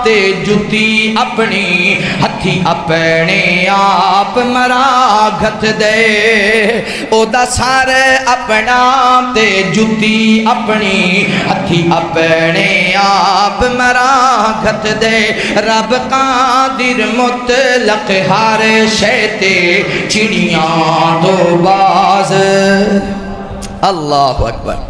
تے جتی اپنی ہتھی اپنے آپ مرا گھت دے او دا سر اپنا تے جتی اپنی ہتھی اپنے آپ مرا گھت دے رب قادر مطلق ہر شیطے چڑیاں دو باز اللہ اکبر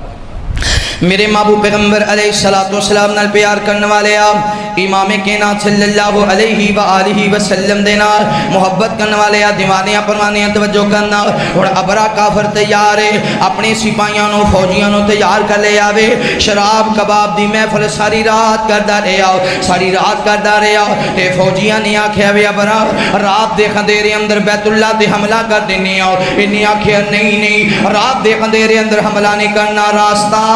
میرے محبوب پیغمبر علیہ السلام نال پیار کرنے والے آپ امام کائنات صلی اللہ علیہ وآلہ وسلم دے نال محبت کرنے والے آپ دیوانیاں پروانیاں توجہ کرنا اور ابرا کافر تیار ہے اپنے سپاہیاں نو فوجیاں نو تیار کر لے آوے شراب کباب دی محفل ساری رات کردا رہے آؤ ساری رات کردا رہے آؤ تے فوجیاں نے آکھیا وے ابرا رات دے اندھیرے اندر بیت اللہ تے حملہ کر دینے آؤ انہیں آکھیا نہیں رات دے اندھیرے اندر حملہ نہیں کرنا راستہ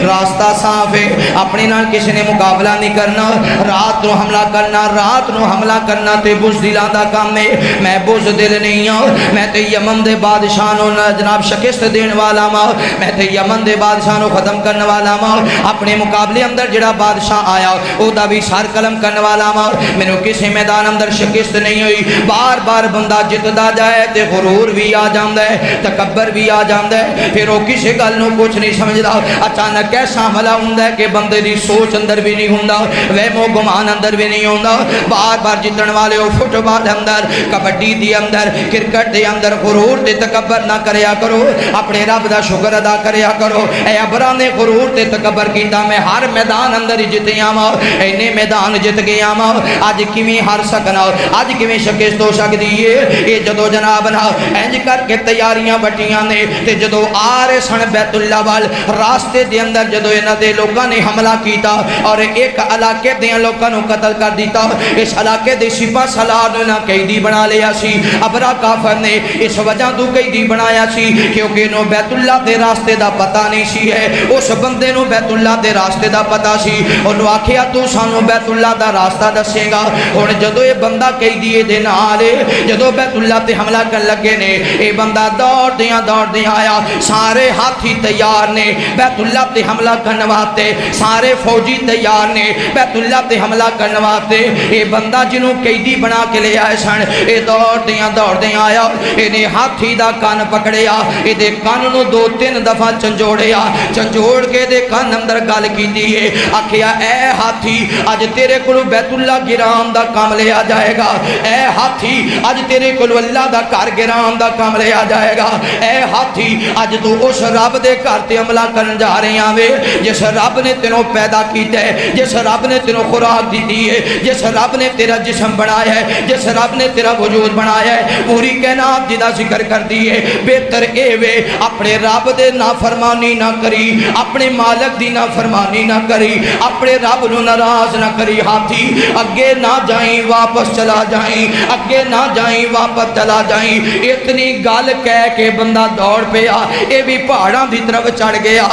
راستہ صاف ہے اپنے نال کسی نے مقابلہ نہیں کرنا رات نو حملہ کرنا تے بزدلاں دا کام ہے میں بزدل نہیں ہوں میں تے یمن دے بادشاہ نو جناب شکست دین والا ماں میں تے یمن دے بادشاہ نو ختم کرنے والا ماں اپنے مقابلے اندر جڑا بادشاہ آیا او دا بھی سر قلم کرنے والا ماں مینوں کسی میدان اندر شکست نہیں ہوئی بار بار بندہ جتدا جائے تے غرور بھی آ جاندا ہے تکبر بھی آ جاندا ہے پھر او کسی گل نو کچھ نہیں سمجھدا اچانک ایسا حملہ ہوندا ہے کہ بندے دی سوچ اندر بھی نہیں ہوندا وہم و گمان اندر بھی نہیں ہوندا بار بار جتن والے ہو فٹ بال اندر کبڈی دی اندر کرکٹ دے اندر غرور تے تکبر نہ کریا کرو اپنے رب دا شکر ادا کریا کرو اے ابرا نے غرور تے تکبر کیتا میں ہر میدان اندر جتیا ماں اینے میدان جت گیا ماں اج کیویں ہار سکنا اج کیویں شکست ہو سکدی ہے اے جدو جناب نا انج کر کے تیاریاں بٹیاں نے تے جدو آ رہے سن بیت اللہ وال راستے دے اندر جدو انہاں دے لوکاں نے حملہ کیتا اور ایک علاقے دے لوکاں نو قتل کر دیتا اس علاقے دے سپاہ سالار نو قیدی بنا لیا سی ابرا کافر نے اس وجہ تو قیدی بنایا سی کیونکہ نو بیت اللہ دے راستے دا پتہ نہیں سی ہے اس بندے نو بیت اللہ دے راستے دا پتہ سی انہوں آکھیا تو سانو بیت اللہ دا راستہ دسے گا اور جدو یہ بندہ قیدی دے نال جدو بیت اللہ تے حملہ کر لگے نے اے بندہ دوڑ دیاں آیا سارے ہاتھی تیار نے بیت اللہ تے حملہ کرنے واسطے سارے فوجی تیار نے بیت اللہ تے حملہ کرنے واسطے اے بندہ جنوں قیدی بنا کے لے آئے سن اے دوڑ دیاں آیا انہیں ہاتھی دا کان پکڑیا اے دے کان نو 2-3 دفعہ چنجوڑ کے دے کان اندر گل کیتی ہے آکھیا اے ہاتھی اج تیرے کولو بیت اللہ گرام دا کام لے آ جائے گا اے ہاتھی اج تیرے کولو اللہ دا گھر گرام دا کام لے آ جائے گا اے ہاتھی اج تو اس رب دے گھر تے عملہ کرن جا رہے ہیں جس رب نے تینوں پیدا کیتا ہے جس رب نے تینوں خوراک دی ہے جس رب نے تیرا جسم بنایا ہے جس رب نے تیرا وجود بنایا ہے پوری کائنات جدا ذکر کر دی ہے بہتر اے وے اپنے رب دے نافرمانی نہ کری اپنے مالک دی نافرمانی نہ کری اپنے رب نو ناراض نہ کری ہاتھی اگے نہ جائیں واپس چلا جائیں اگے نہ جائیں واپس چلا جائیں اتنی گل کہہ کے بندہ دوڑ پیا اے بھی پہاڑاں دی طرف چڑھ گیا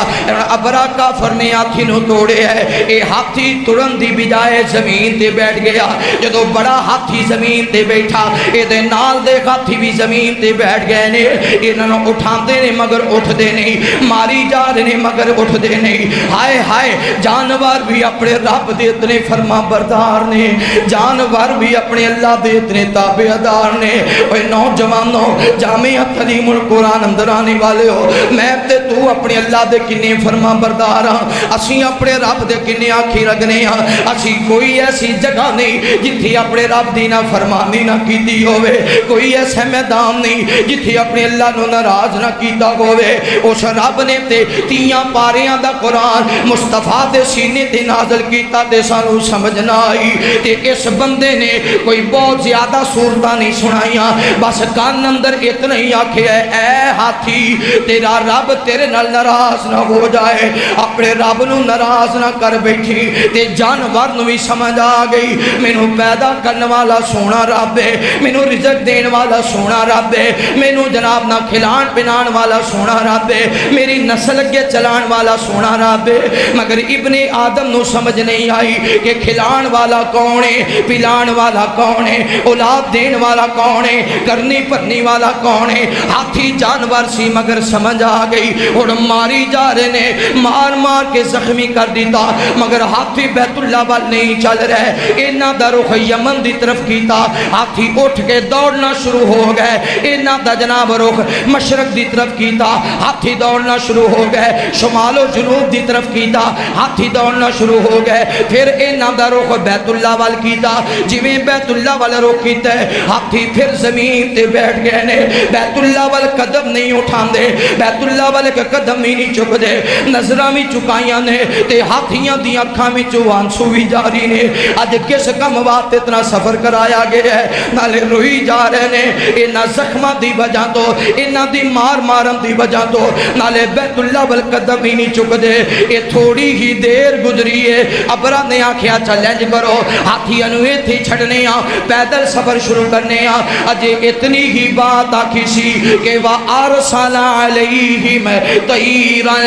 ابرا کافر نے ہاتھی نو توڑے ہے اے ہاتھی ترن دی بجائے زمین تے بیٹھ گیا جدو بڑا ہاتھی زمین تے بیٹھا اے دے نال دے ہاتھی بھی زمین تے بیٹھ گئے نے انہاں نو اٹھاندے نے مگر اٹھ دے نہیں ماری جا رہے نے مگر اٹھ دے نہیں ہائے جانور بھی اپنے رب دے اتنے فرما بردار نے جانور بھی اپنے اللہ دے اتنے تابعدار نے اے نوجوانوں جامعہ تعلیم القرآن اندر آنے والے ہو میں تے تو اپنے اللہ دے کنے فرما بردار ہاں اسی اپنے رب دے کنے آنکھی رگنے ہاں اسی کوئی ایسی جگہ نہیں جتھی اپنے رب دی نہ فرمانی نہ کیتی ہوئے کوئی ایسے میدان نہیں جتھی اپنے اللہ نو ناراض نہ کیتا ہوئے اس رب نے تے تیاں پاریاں دا قرآن مصطفیٰ دے سینے تے نازل کیتا تے سانو سمجھنا آئی تے اس بندے نے کوئی بہت زیادہ صورتہ نہیں سنائیاں بس کان اندر اتنا ہی آکھے اے ہاتھی تیرا رب تیرے نال ناراض نہ ہو جائے اپنے رب نو ناراض نہ کر کر بیٹھی تے جانور نو بھی سمجھ آ گئی مینوں پیدا کرنے والا سونا رب ہے، مینوں رزق دین والا سونا رب ہے، مینوں جناب نہ کھلان پلان والا سونا رب ہے، میری نسل اگے چلان والا سونا رب ہے۔ مگر ابن آدم نو سمجھ نہیں آئی کہ کھلان والا کون ہے، پلان والا کون ہے، اولاد دین والا کون ہے، کرنی پرنی والا کون ہے۔ ہاتھی جانور سی مگر سمجھ آ گئی، اور ماری جا رہے نے، مار مار کے زخمی کر دیتا، مگر ہاتھی بیت اللہ وال نہیں چل رہے، انہاں دا رخ یمن دی طرف کیتا، ہاتھی اٹھ کے دوڑنا شروع ہو گئے، انہاں دا جناب رخ مشرق دی طرف کیتا، ہاتھی دوڑنا شروع ہو گئے، شمال و جنوب دی طرف کیتا، ہاتھی دوڑنا شروع ہو گئے، پھر انہاں دا رخ بیت اللہ وال کیتا، جویں بیت اللہ وال رخ کیتا ہے، ہاتھی پھر زمین تے بیٹھ گئے نے، بیت اللہ وال قدم نہیں اٹھان دے، بیت اللہ والے کے قدم ہی نہیں چک دے، نظرہ بھی چکائیاں نے، تے ہاتھیاں دی اکھاں میں آنسو بھی جاری نے، آج کس کم وقت اتنا سفر کرایا گیا ہے، نالے روئی جا رہے نے، انہاں زخمہ دی وجہ تو، انہاں دی مار مارم دی وجہ تو، نالے بیت اللہ وال قدم ہی نہیں چک دے، یہ تھوڑی ہی دیر گزری ہے، ابرہ نے آنکھیا چیلنج کرو، ہاتھی انوے تھی چھڑنے آ، پیدل سفر شروع کرنے آ، اجے اتنی ہی بات آکھی سی کہ وَأَرْسَلَ عَلَيْهِمْ طَيْرًا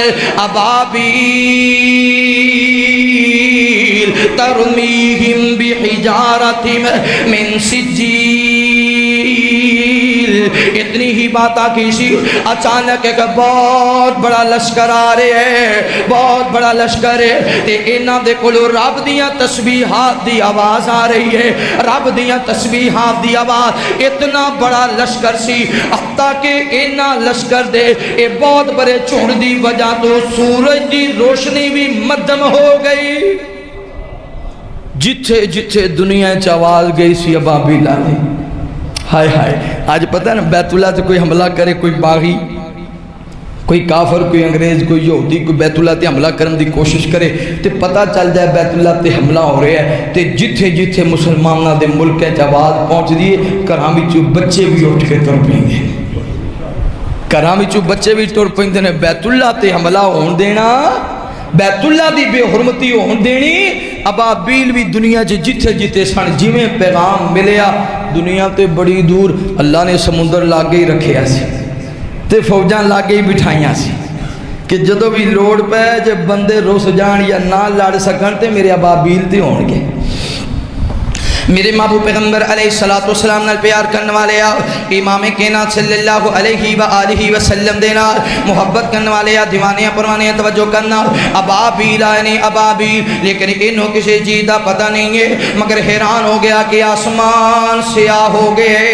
أَبَابِيلَ تَرْمِيهِمْ بِحِجَارَةٍ مِّن سِجِّيلٍ۔ اتنی ہی بات آکھی سی، اچانک ایک بہت بڑا لشکر آ رہے ہیں، بہت بڑا لشکر ہے، تے انہاں دے کولو رب دیاں تسبیحات دی آواز آ رہی ہے، رب دیاں تسبیحات دی آواز، اتنا بڑا لشکر سی، حتیٰ کہ انہاں لشکر دے اے بہت بڑے جھنڈ دی وجہ تو سورج دی روشنی بھی مدھم ہو گئی، جتھے جتھے دنیا چ آواز گئی سی ابابیل آئی، ہائے ہائے۔ آج پتہ ہے نا بیت اللہ سے کوئی حملہ کرے، کوئی باغی، کوئی کافر، کوئی انگریز، کوئی یہودی، کوئی بیت اللہ تے حملہ کرنے دی کوشش کرے تے پتہ چل جائے بیت اللہ تے حملہ ہو رہا ہے، تے جتھے جتھے مسلمانہ دے ملک ہے آواز پہنچ دیئے، گھراں وچوں بچے بھی اٹھ کے تر پیندے، گھراں وچوں بچے بھی تر پیندے نے۔ بیت اللہ تے حملہ ہون دینا، بیت اللہ دی بے حرمتی ہون دینی، ابابیل بھی دنیا جتھے جتھے سن جویں پیغام ملیا، دنیا تے بڑی دور اللہ نے سمندر لاگے ہی رکھے ایسی تے فوجاں لاگے ہی بٹھائیاں سی کہ جدو بھی لوڑ پہ جب بندے روس جان یا نہ لڑ سکن تے میرے ابابیل تے ہون گے۔ میرے محبوب پیغمبر علیہ السلام نال پیار کرنے والے امام کائنات صلی اللہ علیہ وآلہ وسلم دینا محبت کرنے والے دیوانے پروانے توجہ کرنا، ابابیل آئے ابابیل، لیکن انہوں کسی چیز دا پتہ نہیں ہے، مگر حیران ہو گیا کہ آسمان سیاہ ہو گئے،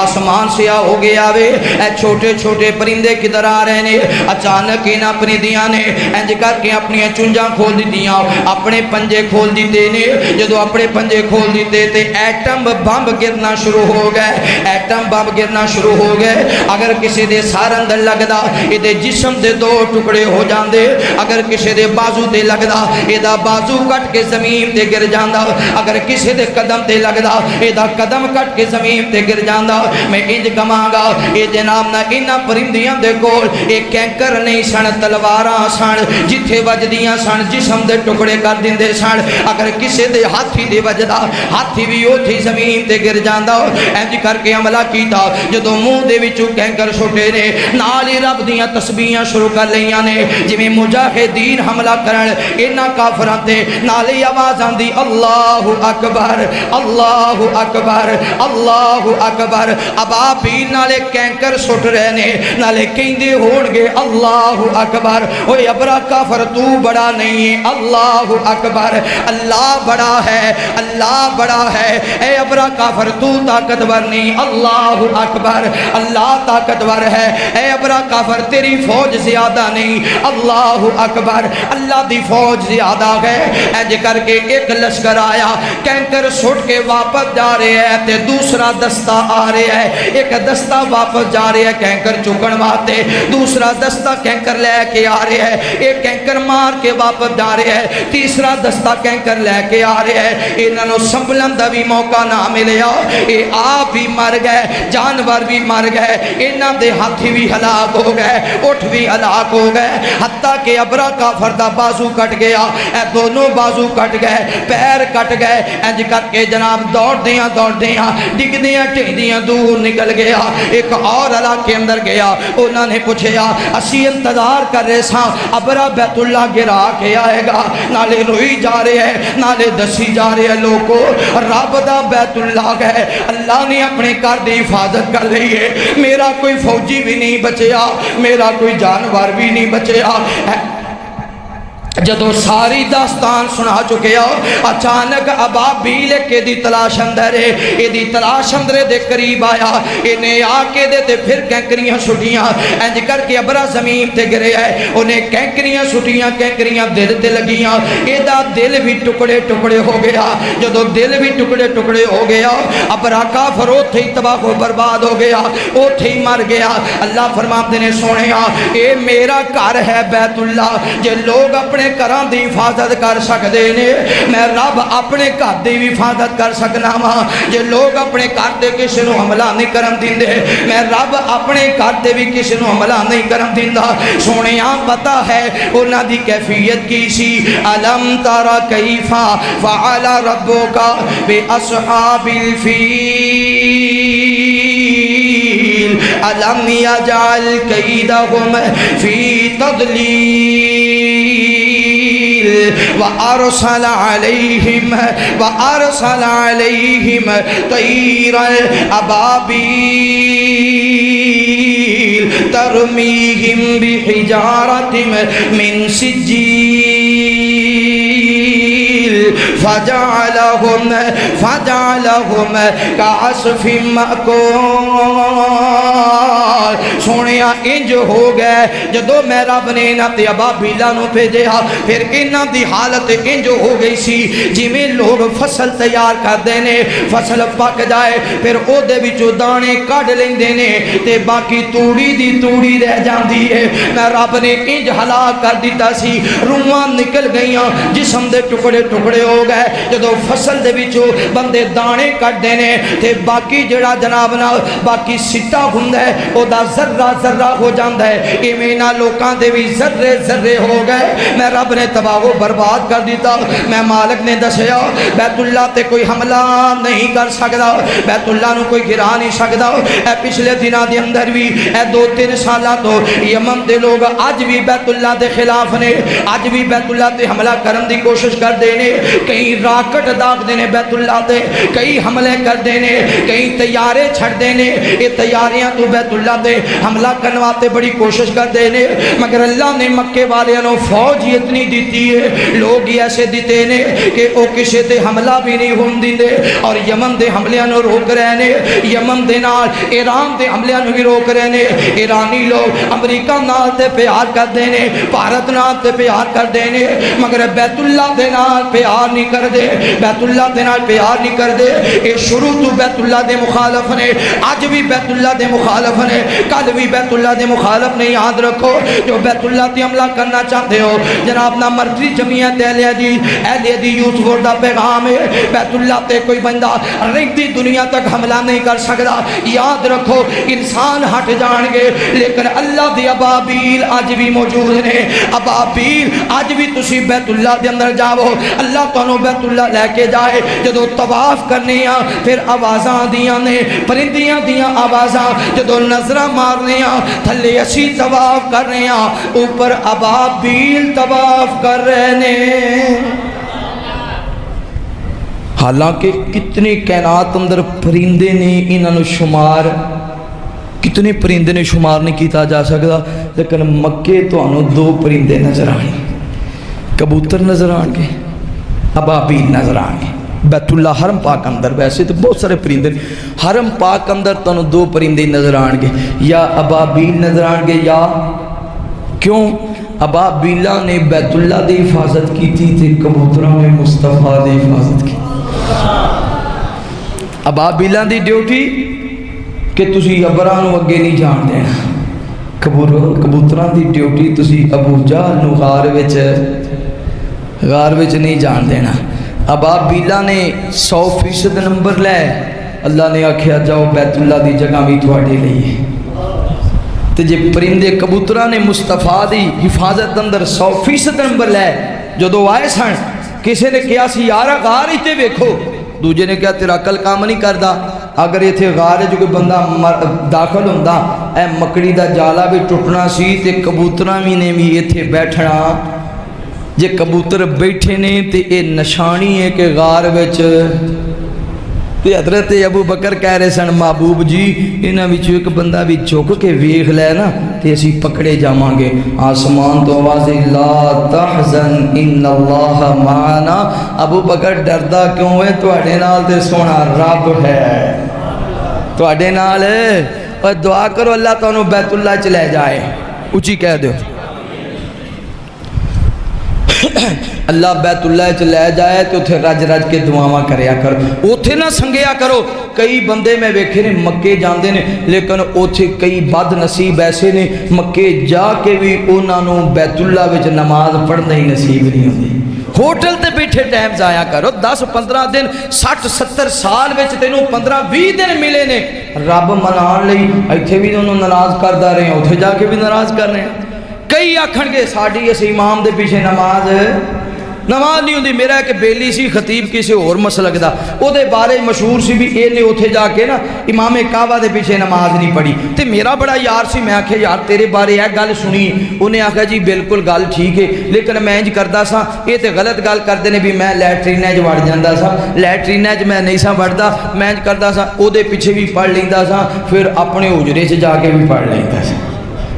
آسمان سیاہ ہو گیا وے، اے چھوٹے چھوٹے پرندے کدھر آ رہے نے، اچانک انہاں پرندیاں نے انج کر کے اپنی چونجاں کھول دیتیاں، اپنے پنجے کھول دیتے نے، جدو اپنے پنجے کھول دیتے تے ایٹم بمب گرنا شروع ہو گئے، ایٹم بمب گرنا شروع ہو گئے، اگر کسی دے سار اندر لگدا یہ جسم دے دو ٹکڑے ہو جاندے، اگر کسی دے بازو تے لگدا یہ بازو کٹ کے زمین تے گر جاندا، اگر کسی دے قدم تے لگدا یہ قدم کٹ کے زمین تے گر جاندا۔ میں انج کہاں گا یہ جناب نہ انہاں پرندیاں دے کول ایک کینکر نہیں سن، تلواراں سن، جتھے وجدیاں سن جسم دے ٹکڑے کر دیندے سن، اگر کسی دے ہاتھی دے وجدا ہاتھی بھی اوتھی زمین تے گر جاندا، انج کر کے عملہ کیتا، جدو منہ دے وچوں کینکر چھوٹے نے، نال ہی رب دیاں تسبیحاں شروع کر لیاں نے، جویں مجاہدین حملہ کرن انہاں کافراں تے، نال ہی آواز آندی اللہ اکبر اللہ اکبر اللہ اکبر، ابابیل نالے کینکر سٹ رہے نے، نالے کہندے ہون گے اللہ اکبر، اوے ابرا کافر تو بڑا نہیں ہے، اللہ اکبر، اللہ بڑا ہے، اللہ بڑا ہے، اے ابرا کافر تو طاقتور نہیں، اللہ اکبر، اللہ طاقتور ہے، اے ابرا کافر تیری فوج زیادہ نہیں، اللہ اکبر، اللہ دی فوج زیادہ ہے۔ انج کر کے ایک لشکر آیا، کینکر سٹ کے واپس جا رہے ہیں تے دوسرا دستہ آ رہے ہے، ایک دستہ واپس جا رہے ہے کینکر چکن واتے، دوسرا دستہ کینکر لے کے آ رہے ہے، ایک کینکر مار کے واپس جا رہے ہے، تیسرا دستہ کینکر لے کے آ رہے ہے، انہوں سنبھلن بچن دا بھی موقع نہ ملیا، اے آپ بھی مر گئے، جانور بھی مر گئے، انہاں دے ہاتھی بھی ہلاک ہو گئے، اٹھ بھی ہلاک ہو گئے، حتیٰ کہ ابرا کافر دا بازو کٹ گیا، اے دونوں بازو کٹ گئے، پیر کٹ گئے، انج کر کے جناب دوڑ دیاں ڈگ دیاں ٹہدیاں دور نکل گیا۔ ایک اور علاقے اندر گیا، انہوں نے پوچھیا اسی انتظار کر رہے ساں ابرا بیت اللہ گرا کے آئے گا، نالے روئی جا رہے ہیں، نالے دسی جا رہے ہیں لوگوں، رب دا بیت اللہ ہے، اللہ نے اپنے گھر دی حفاظت کر رہی ہے، میرا کوئی فوجی بھی نہیں بچیا، میرا کوئی جانور بھی نہیں بچیا۔ جدو ساری داستان سنا چکے ہو، اچانک ابابیل کے دی تلاش اندر ہے، یہ دی تلاش اندر دے قریب آیا، انہیں آکے دے تے پھر کینکریاں سٹیاں، انج کر کے ابرا زمین تے گرے ہے، انہیں کینکریاں سٹیاں، کینکریاں دل تے لگیاں، ایدہ دل بھی ٹکڑے ٹکڑے ہو گیا، جدو دل بھی ٹکڑے ٹکڑے ہو گیا، ابرا کافر او تھی تباہ و برباد ہو گیا، او تھی مر گیا۔ اللہ فرماتے نے سونیا، اے میرا گھر ہے بیت اللہ، جے لوگ اپنے گھراں دی حفاظت کر سکدے نے، میں رب اپنے گھر دی بھی حفاظت کر سکنا وا۔ جے لوگ اپنے گھر تے کسی نو حملہ نہیں کرن دیندے، میں رب اپنے گھر تے بھی کسی نو حملہ نہیں کرن دیندا۔ سونیاں پتہ ہے انہاں دی کیفیت کی سی، الم تر کیف فعل ربک باصحاب الفیل الم یجعل کیدہم فی تضلیل وَأَرْسَلَ عَلَيْهِمْ طَيْرًا أَبَابِيلَ تَرْمِيهِمْ بِحِجَارَةٍ مِّن سِجِّيلٍ فَجَعَلَهُمْ كَعَصْفٍ مَّأْكُولٍ۔ سونیا انج ہو گئے جدو میں رب نے انہاں تے ابابیلاں نو بھیجیا، پھر انہاں دی حالت انج ہو گئی سی جویں لوگ فصل تیار کر دینے، فصل پک جائے پھر او دے وچوں دانے کڈ لیندے نے تے باقی توڑی دی توڑی رہ جاندی ہے۔ میں رب نے انج ہلاک کر دیتا سی، روحاں نکل گئیاں، جسم دے ٹکڑے ٹکڑے ہو گئے۔ جدو فصل دے وچوں بندے دانے کڈ دینے تے باقی جڑا جناب نال باقی سٹا ہوندا ہے او دا ذرہ ذرہ ہو جاندا ہے، ایویں نہ لوکاں دے وی ذرے ذرے ہو گئے۔ میں رب نے تباہ و برباد کر دیتا۔ میں مالک نے دسیا بیت اللہ تے کوئی حملہ نہیں کر سکدا، بیت اللہ نو کوئی گرا نہیں سکدا۔ اے پچھلے دنوں دے اندر بھی اے 2-3 سالاں تو یمن دے لوگ اج بھی بیت اللہ دے خلاف نے، اج بھی بیت اللہ تے حملہ کرن دی کوشش کر دے نے، کئی راکٹ داغ دے نے بیت اللہ تے، کئی حملے کر دے نے، کئی طیارے چھڑ دے نے، یہ تیاریاں تو بیت اللہ تے حملہ کرنے واسطے بڑی کوشش کر دے نے، مگر اللہ نے مکے والے نو فوج ہی اتنی دیتی ہے، لوگ ہی ایسے دیتے نے کہ او کسے تے حملہ بھی نہیں ہون دیندے، اور یمن دے حملیاں نو روک رہے نے، یمن دے نال ایران دے حملیاں نو بھی روک رہے نے۔ ایرانی لوگ امریکہ نال تے پیار کر دے نے، بھارت نال تے پیار کر دے نے، مگر بیت اللہ دے نال پیار نہیں کر دے، بیت اللہ دے نال پیار نہیں کر دے۔ اے شروع تو بیت اللہ دے مخالف نے، آج بھی بیت اللہ دے مخالف نے، کل بھی بیت اللہ دے مخالف نے۔ یاد رکھو جو بیت اللہ تے حملہ کرنا چاہتے ہو، جناب نہ مرضی جمعیت اہل حدیث یوسف دا پیغام ہے، بیت اللہ تے کوئی بندہ رہتی دنیا تک حملہ نہیں کر سکتا۔ یاد رکھو انسان ہٹ جان گے لیکن اللہ دی ابابیل آج بھی موجود نے۔ ابابیل آج بھی تسی بیت اللہ دے اندر جاؤ، اللہ تانوں بیت اللہ لے کے جائے، جدو طواف کرنے ہاں پھر آوازاں دیاں نے، پرندیاں دیاں آوازاں، جدو نظرہ مارنے ہاں تھلے اسی طواف کر رہے ہاں، اوپر ابابیل طواف کر رہے نے۔ حالانکہ کتنے کائنات اندر پرندے نے، انہاں نو شمار کتنے پرندے نے شمار نہیں کیتا جا سکتا، لیکن مکے تو انہوں 2 پرندے نظر آئیں، کبوتر نظر آئیں گے، ابابیل نظر آئیں گے۔ بیت اللہ حرم پاک اندر ویسے تو بہت سارے پرندے، حرم پاک اندر تو انہوں 2 پرندے نظر آئیں گے، یا ابابیل نظر آئیں گے، یا کیوں ابابیلہ نے بیت اللہ دی حفاظت کی تھی، کبوتروں نے مصطفیٰ دی حفاظت کی۔ ابابیلہ دی ڈیوٹی کہ تسی ابراں نو اگے نہیں جان دینا، کبوتراں دی ڈیوٹی تسی ابو جہل نو غار وچ نہیں جان دینا۔ ابابیلا نے 100% نمبر لے، اللہ نے آکھیا جاؤ بیت اللہ دی جگہ بھی تواڈے لئی ہے۔ تے جے پرندے کبوتراں نے مصطفیٰ دی حفاظت اندر 100% نمبر لے، جدو آئے سن کسی نے کہا سی یارا غار ہی تے ویکھو، دوجے نے کہا تیرا عقل کام نہیں کردا، اگر یہ تھے غار جو کوئی بندہ داخل ہوندہ اے مکڑی دا جالا بھی ٹوٹنا سی تے کبوتراں بھی نے بھی یہ تھے بیٹھنا، جے کبوتر بیٹھے نے تے اے نشانی ہے کہ غار وچ تے حضرت ابو بکر کہہ رہے سن محبوب جی انہاں وچوں ایک بندہ بھی جھک کے ویکھ لے نا تے اسی پکڑے جاواں گے۔ آسمان تو آواز لا تحزن ان اللہ معنا، ابو بکر ڈردا کیوں ہے؟ تواڈے نال تے سونا رب ہے، تواڈے نال ہے، اور دعا کرو اللہ تانوں بیت اللہ چ لے جائے، اونچی کہہ دیو اللہ بیت اللہ چ لے جائے تو اتھے رج رج کے دعاواں کریا کرو، اتھے نہ سنگیا کرو۔ کئی بندے میں ویکھے نے مکے جاندے نے لیکن اتھے کئی بد نصیب ایسے نے مکے جا کے بھی انہاں نوں بیت اللہ وچ نماز پڑھنا ہی نصیب نہیں ہوندی۔ ہوٹل تے بیٹھے ٹائم ضائع کرو، 10-15 دن 60-70 سال وچ تینوں 15-20 دن ملے نے رب منان لئی، ایتھے بھی انہوں ناراض کردا رہے ہیں، اتھے جا کے بھی ناراض کر رہے ہیں۔ کئی آکھن گے ساڈی اس امام دے پیچھے نماز نہیں ہوندی۔ میرا ایک بیلی سی خطیب کسی اور مسلک دا، او دے بارے مشہور سی بھی اے نے اتھے جا کے نا امام کعبہ دے پیچھے نماز نہیں پڑھی، تے میرا بڑا یار سی، میں آکھے یار تیرے بارے ایک گل سنی، انہیں آکھا جی بالکل گل ٹھیک ہے لیکن میں انج کردا سا، اے تے غلط گل کردے نے بھی میں لیٹرینہ وچ وڑ جاندا سا، لیٹرینہ وچ میں نہیں سا وڑدا، میں انج کردا سا او دے پیچھے بھی پڑھ لیندا سا، پھر اپنے حجرے چ جا کے بھی پڑھ لیندا سا۔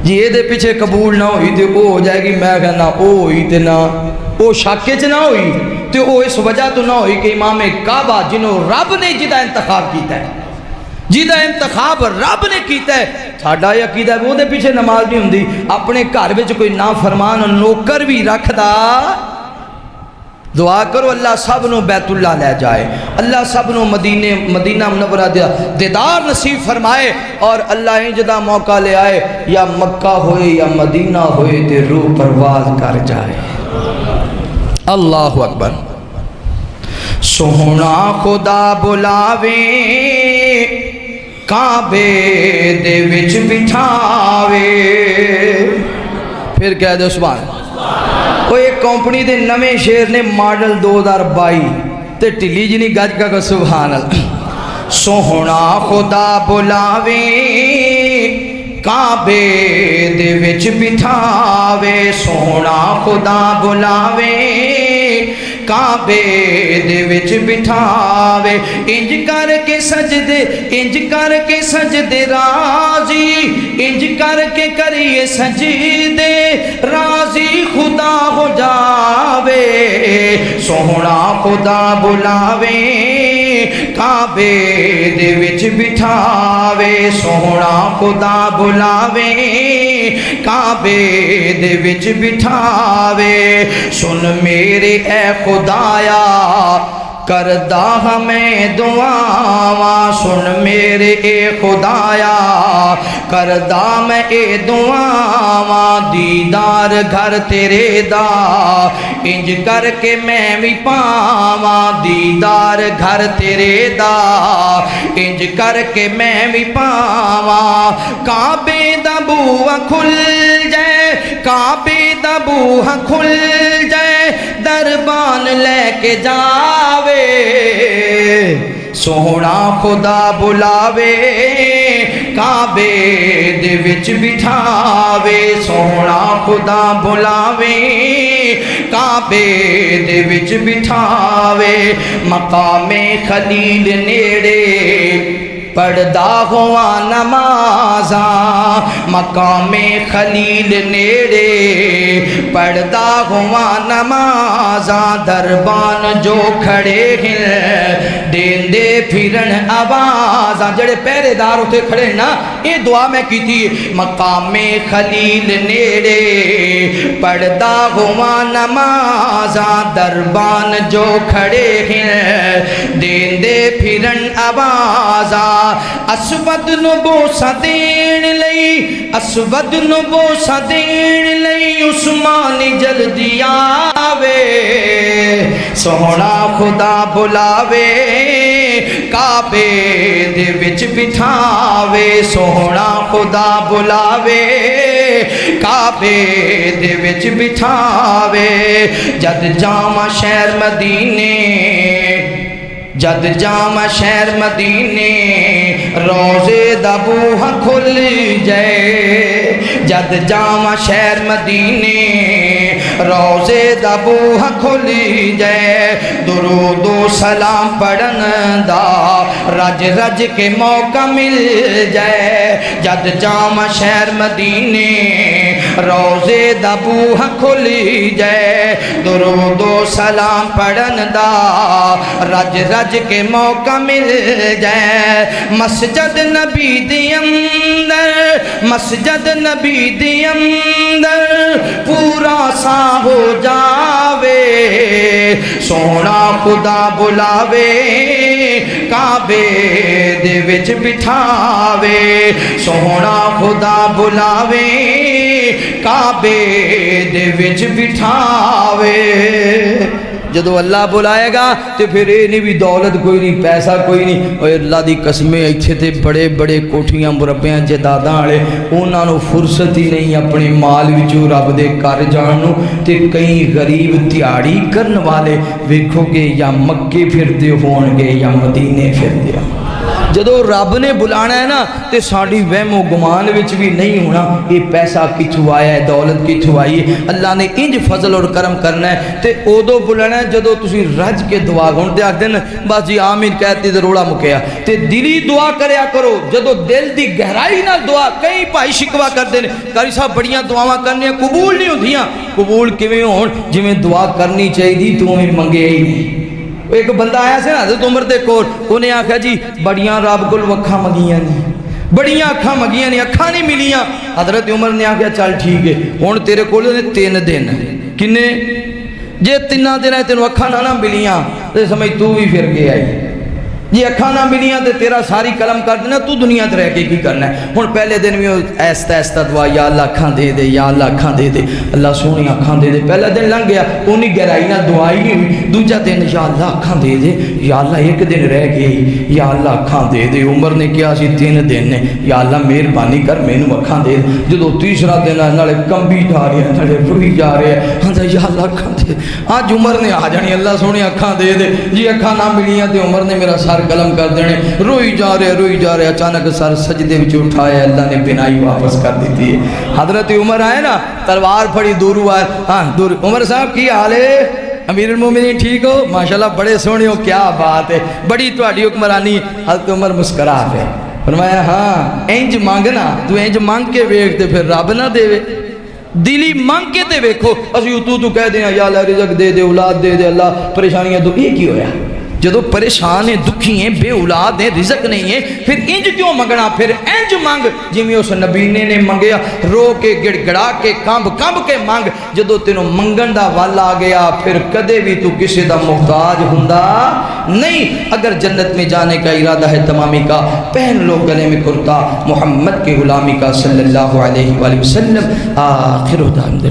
جی یہ دے پیچھے قبول نہ ہوئی تو وہ ہو جائے گی، میں کہنا او ہوئی تے نہ او شاکے چ نہ ہوئی تو او اس وجہ تو نہ ہوئی کہ امام کعبہ جنہوں رب نے جدہ انتخاب کیتا ہے، جدہ انتخاب رب نے کیتا ہے، ساڈا یہ عقیدہ ہے وہ دے پیچھے نماز نہیں ہوندی۔ اپنے گھر وچ کوئی نافرمان نوکر بھی رکھدا، دعا کرو اللہ سب نو بیت اللہ لے جائے، اللہ سب نو مدینہ منورہ دیدار نصیب فرمائے، اور اللہ انجدہ موقع لے آئے یا مکہ ہوئے یا مدینہ ہوئے تے روح پرواز کر جائے۔ اللہ اکبر۔ سونا خدا بلاوے کعبے دے وچ بٹھاوے، پھر کہہ دو سبحان اللہ۔ وہ ایک کمپنی دے نویں شیر نے ماڈل 2022 تے ٹلی جی نہیں گج کا سبحان اللہ۔ سونا خدا بلاوے کعبے دے وچ بٹھاوے، سونا خدا بلاوے کعبے دے وچ بٹھاوے، انج کر کے سجدے، انج کر کے سجدے راضی، انج کر کے کریے سجدے راضی خدا ہو جاوے، سونا خدا بلاوے کعبے دے وچ بٹھاوے، سونا خدا بلاوے کعبے دے وچ بٹھاوے۔ سن میرے اے خدایا کردہ ہمیں دعاواں، سن میرے اے خدایا کردہ میں اے دعاواں، دیدار گھر تیرے دا انج کر کے میں بھی پاواں، دیدار گھر تیرے دا انج کر کے میں بھی پاواں، کعبے دا بوہا کھل جائے، کعبے دا بوہا کھل جائے، دربان لے کے جاوے، سونا خدا بلاوے کعبے دے وچ بٹھاوے، سونا خدا بلاوے کعبے دے وچ بٹھاوے، مقام خلیل نیڑے پڑھدا ہوا نمازاں، مقام خلیل نیڑے پڑھدا ہوا نمازاں، دربان جو کھڑے ہیں دیندے پھرن آوازاں، جڑے پہرے دار ہوتے کھڑے نا یہ دعا میں کی تھی، مقام خلیل نیڑے پڑھدا ہوا نمازاں، دربان جو کھڑے ہیں دیندے پھرن آوازاں، اسود نو بوسا دین لئی، اسود نو بوسا دین لئی عثمان جلدی آوے، سونا خدا بلاوے کعبے دے وچ بٹھاوے سونا خدا بلاوے کعبے دے وچ بٹھاوے جد جاواں شہر مدینے جد جاواں شہر مدینے روزے دا بوہا کھل جائے جد جاواں شہر مدینے روزے دا بوہا کھل جائے درود و سلام پڑھن دا رج رج کے موقع مل جائے جد جاواں شہر مدینے روزے دا بوہا کھل جائے درود و سلام پڑھن دا رج رج کے موقع مل جائے مسجد نبی دی اندر مسجد نبی دی اندر پورا سا ہو جاوے سونا خدا بلاوے کعبے دے وچ بٹھاوے سونا خدا بلاوے کعبے دے وچ بٹھاوے جدو اللہ بلائے گا تو پھر یہ نہیں بھی دولت کوئی نہیں پیسہ کوئی نہیں اور اللہ دی قسمیں ایتھے تے بڑے بڑے کوٹھیاں مربیاں جداداں والے انہاں نو فرصت ہی نہیں اپنے مال وچوں رب دے گھر جان نو تے کئی غریب دیہڑی کرن والے ویکھو گے یا مکے پھردے ہون گے یا مدینے پھردے جدو رب نے بلانا ہے نا تے ساڑی وہم و گمان وچ بھی نہیں ہونا یہ پیسہ کتھوں آیا ہے دولت کتھوں آئی ہے اللہ نے انج فضل اور کرم کرنا ہے تے اودو بلانا ہے جدو تسی رج کے دعا ہون تے آکھ دین بس جی آمین کہتی تے روڑا مکیا تے دلی دعا کریا کرو جدو دل دی گہرائی نہ دعا کئی بھائی شکوا کر دین کاری صاحب بڑیاں دعاواں کرنی قبول نہیں ہوندیاں قبول کیویں ہون جویں دعا کرنی چاہیے تو میں منگے ہی نہیں ایک بندہ آیا سے نا حضرت عمر دے کول انہیں آکھا جی بڑیاں رب کول وکھاں مگیاں نہیں بڑیاں اکھاں مگیاں نہیں اکھاں نہیں ملیاں حضرت عمر نے آکھا چل ٹھیک ہے ہن تیرے کول 3 دن کنے جے 3 دن تینوں اکھاں نہ ملیاں تے سمجھ تو بھی پھر کے آئی جی اکھاں نہ ملیاں تے تیرا ساری قلم کر دینا تو دنیا تے رہ کے کی کرنا ہے ہن پہلے دن میں ایستا ایستا دعا یا اللہ اکھاں دے دے یا اللہ اکھاں دے دے اللہ سونی اکھاں دے دے پہلا دن لنگ گیا اونی گہرائی نہ دعا ہی نہیں ہوئی دوجا دن یا اللہ اکھاں دے دے یا اللہ ایک دن رہ گئی یا اللہ اکھاں دے دے عمر نے کیا سی 3 دن نے یا اللہ مہربانی کر مینوں اکھاں دے جدو تیسرا دن نالے کمبی جا رہے ہیں نالے روئی جا رہے ہیں ہاں یا اللہ اکھاں دے آج عمر نے آ جانی اللہ سونی اکھاں دے دے جی اکھاں نہ ملیاں تے عمر نے میرا سر قلم کر دینے روئی جا رہے اچانک سر سجدے وچ اٹھایا اللہ نے بنائی واپس کر دیتی ہے حضرت عمر آئے نا تلوار پھڑی دورو آئے ہاں دور عمر صاحب کی حال ہے امیر المومنین ٹھیک ہو ماشاءاللہ بڑے سونے ہو کیا بات ہے بڑی تہاڈی حکمرانی حضرت عمر مسکرا پے فرمایا ہاں انج مانگنا تو انج مانگ کے ویکھ تے پھر رب نہ دے دلی مانگ کے تے ویکھو اسی تو کہہ دینا یا اللہ رزق دے دے اولاد دے دے اللہ پریشانیاں تو یہ کی ہویا جدو پریشان ہیں دکھی ہیں بے اولاد ہیں رزق نہیں ہے پھر انج کیوں منگنا پھر انج مانگ جی اس نبینے نے منگیا رو کے گڑ گڑا کے کمب کے مانگ جدو تینوں منگن دا والا آ گیا پھر کدے بھی تو کسی دا محتاج ہوندا نہیں اگر جنت میں جانے کا ارادہ ہے تمامی کا پہن لو گلے میں کرتا محمد کے غلامی کا صلی اللہ علیہ وآلہ وسلم آخر دعوانا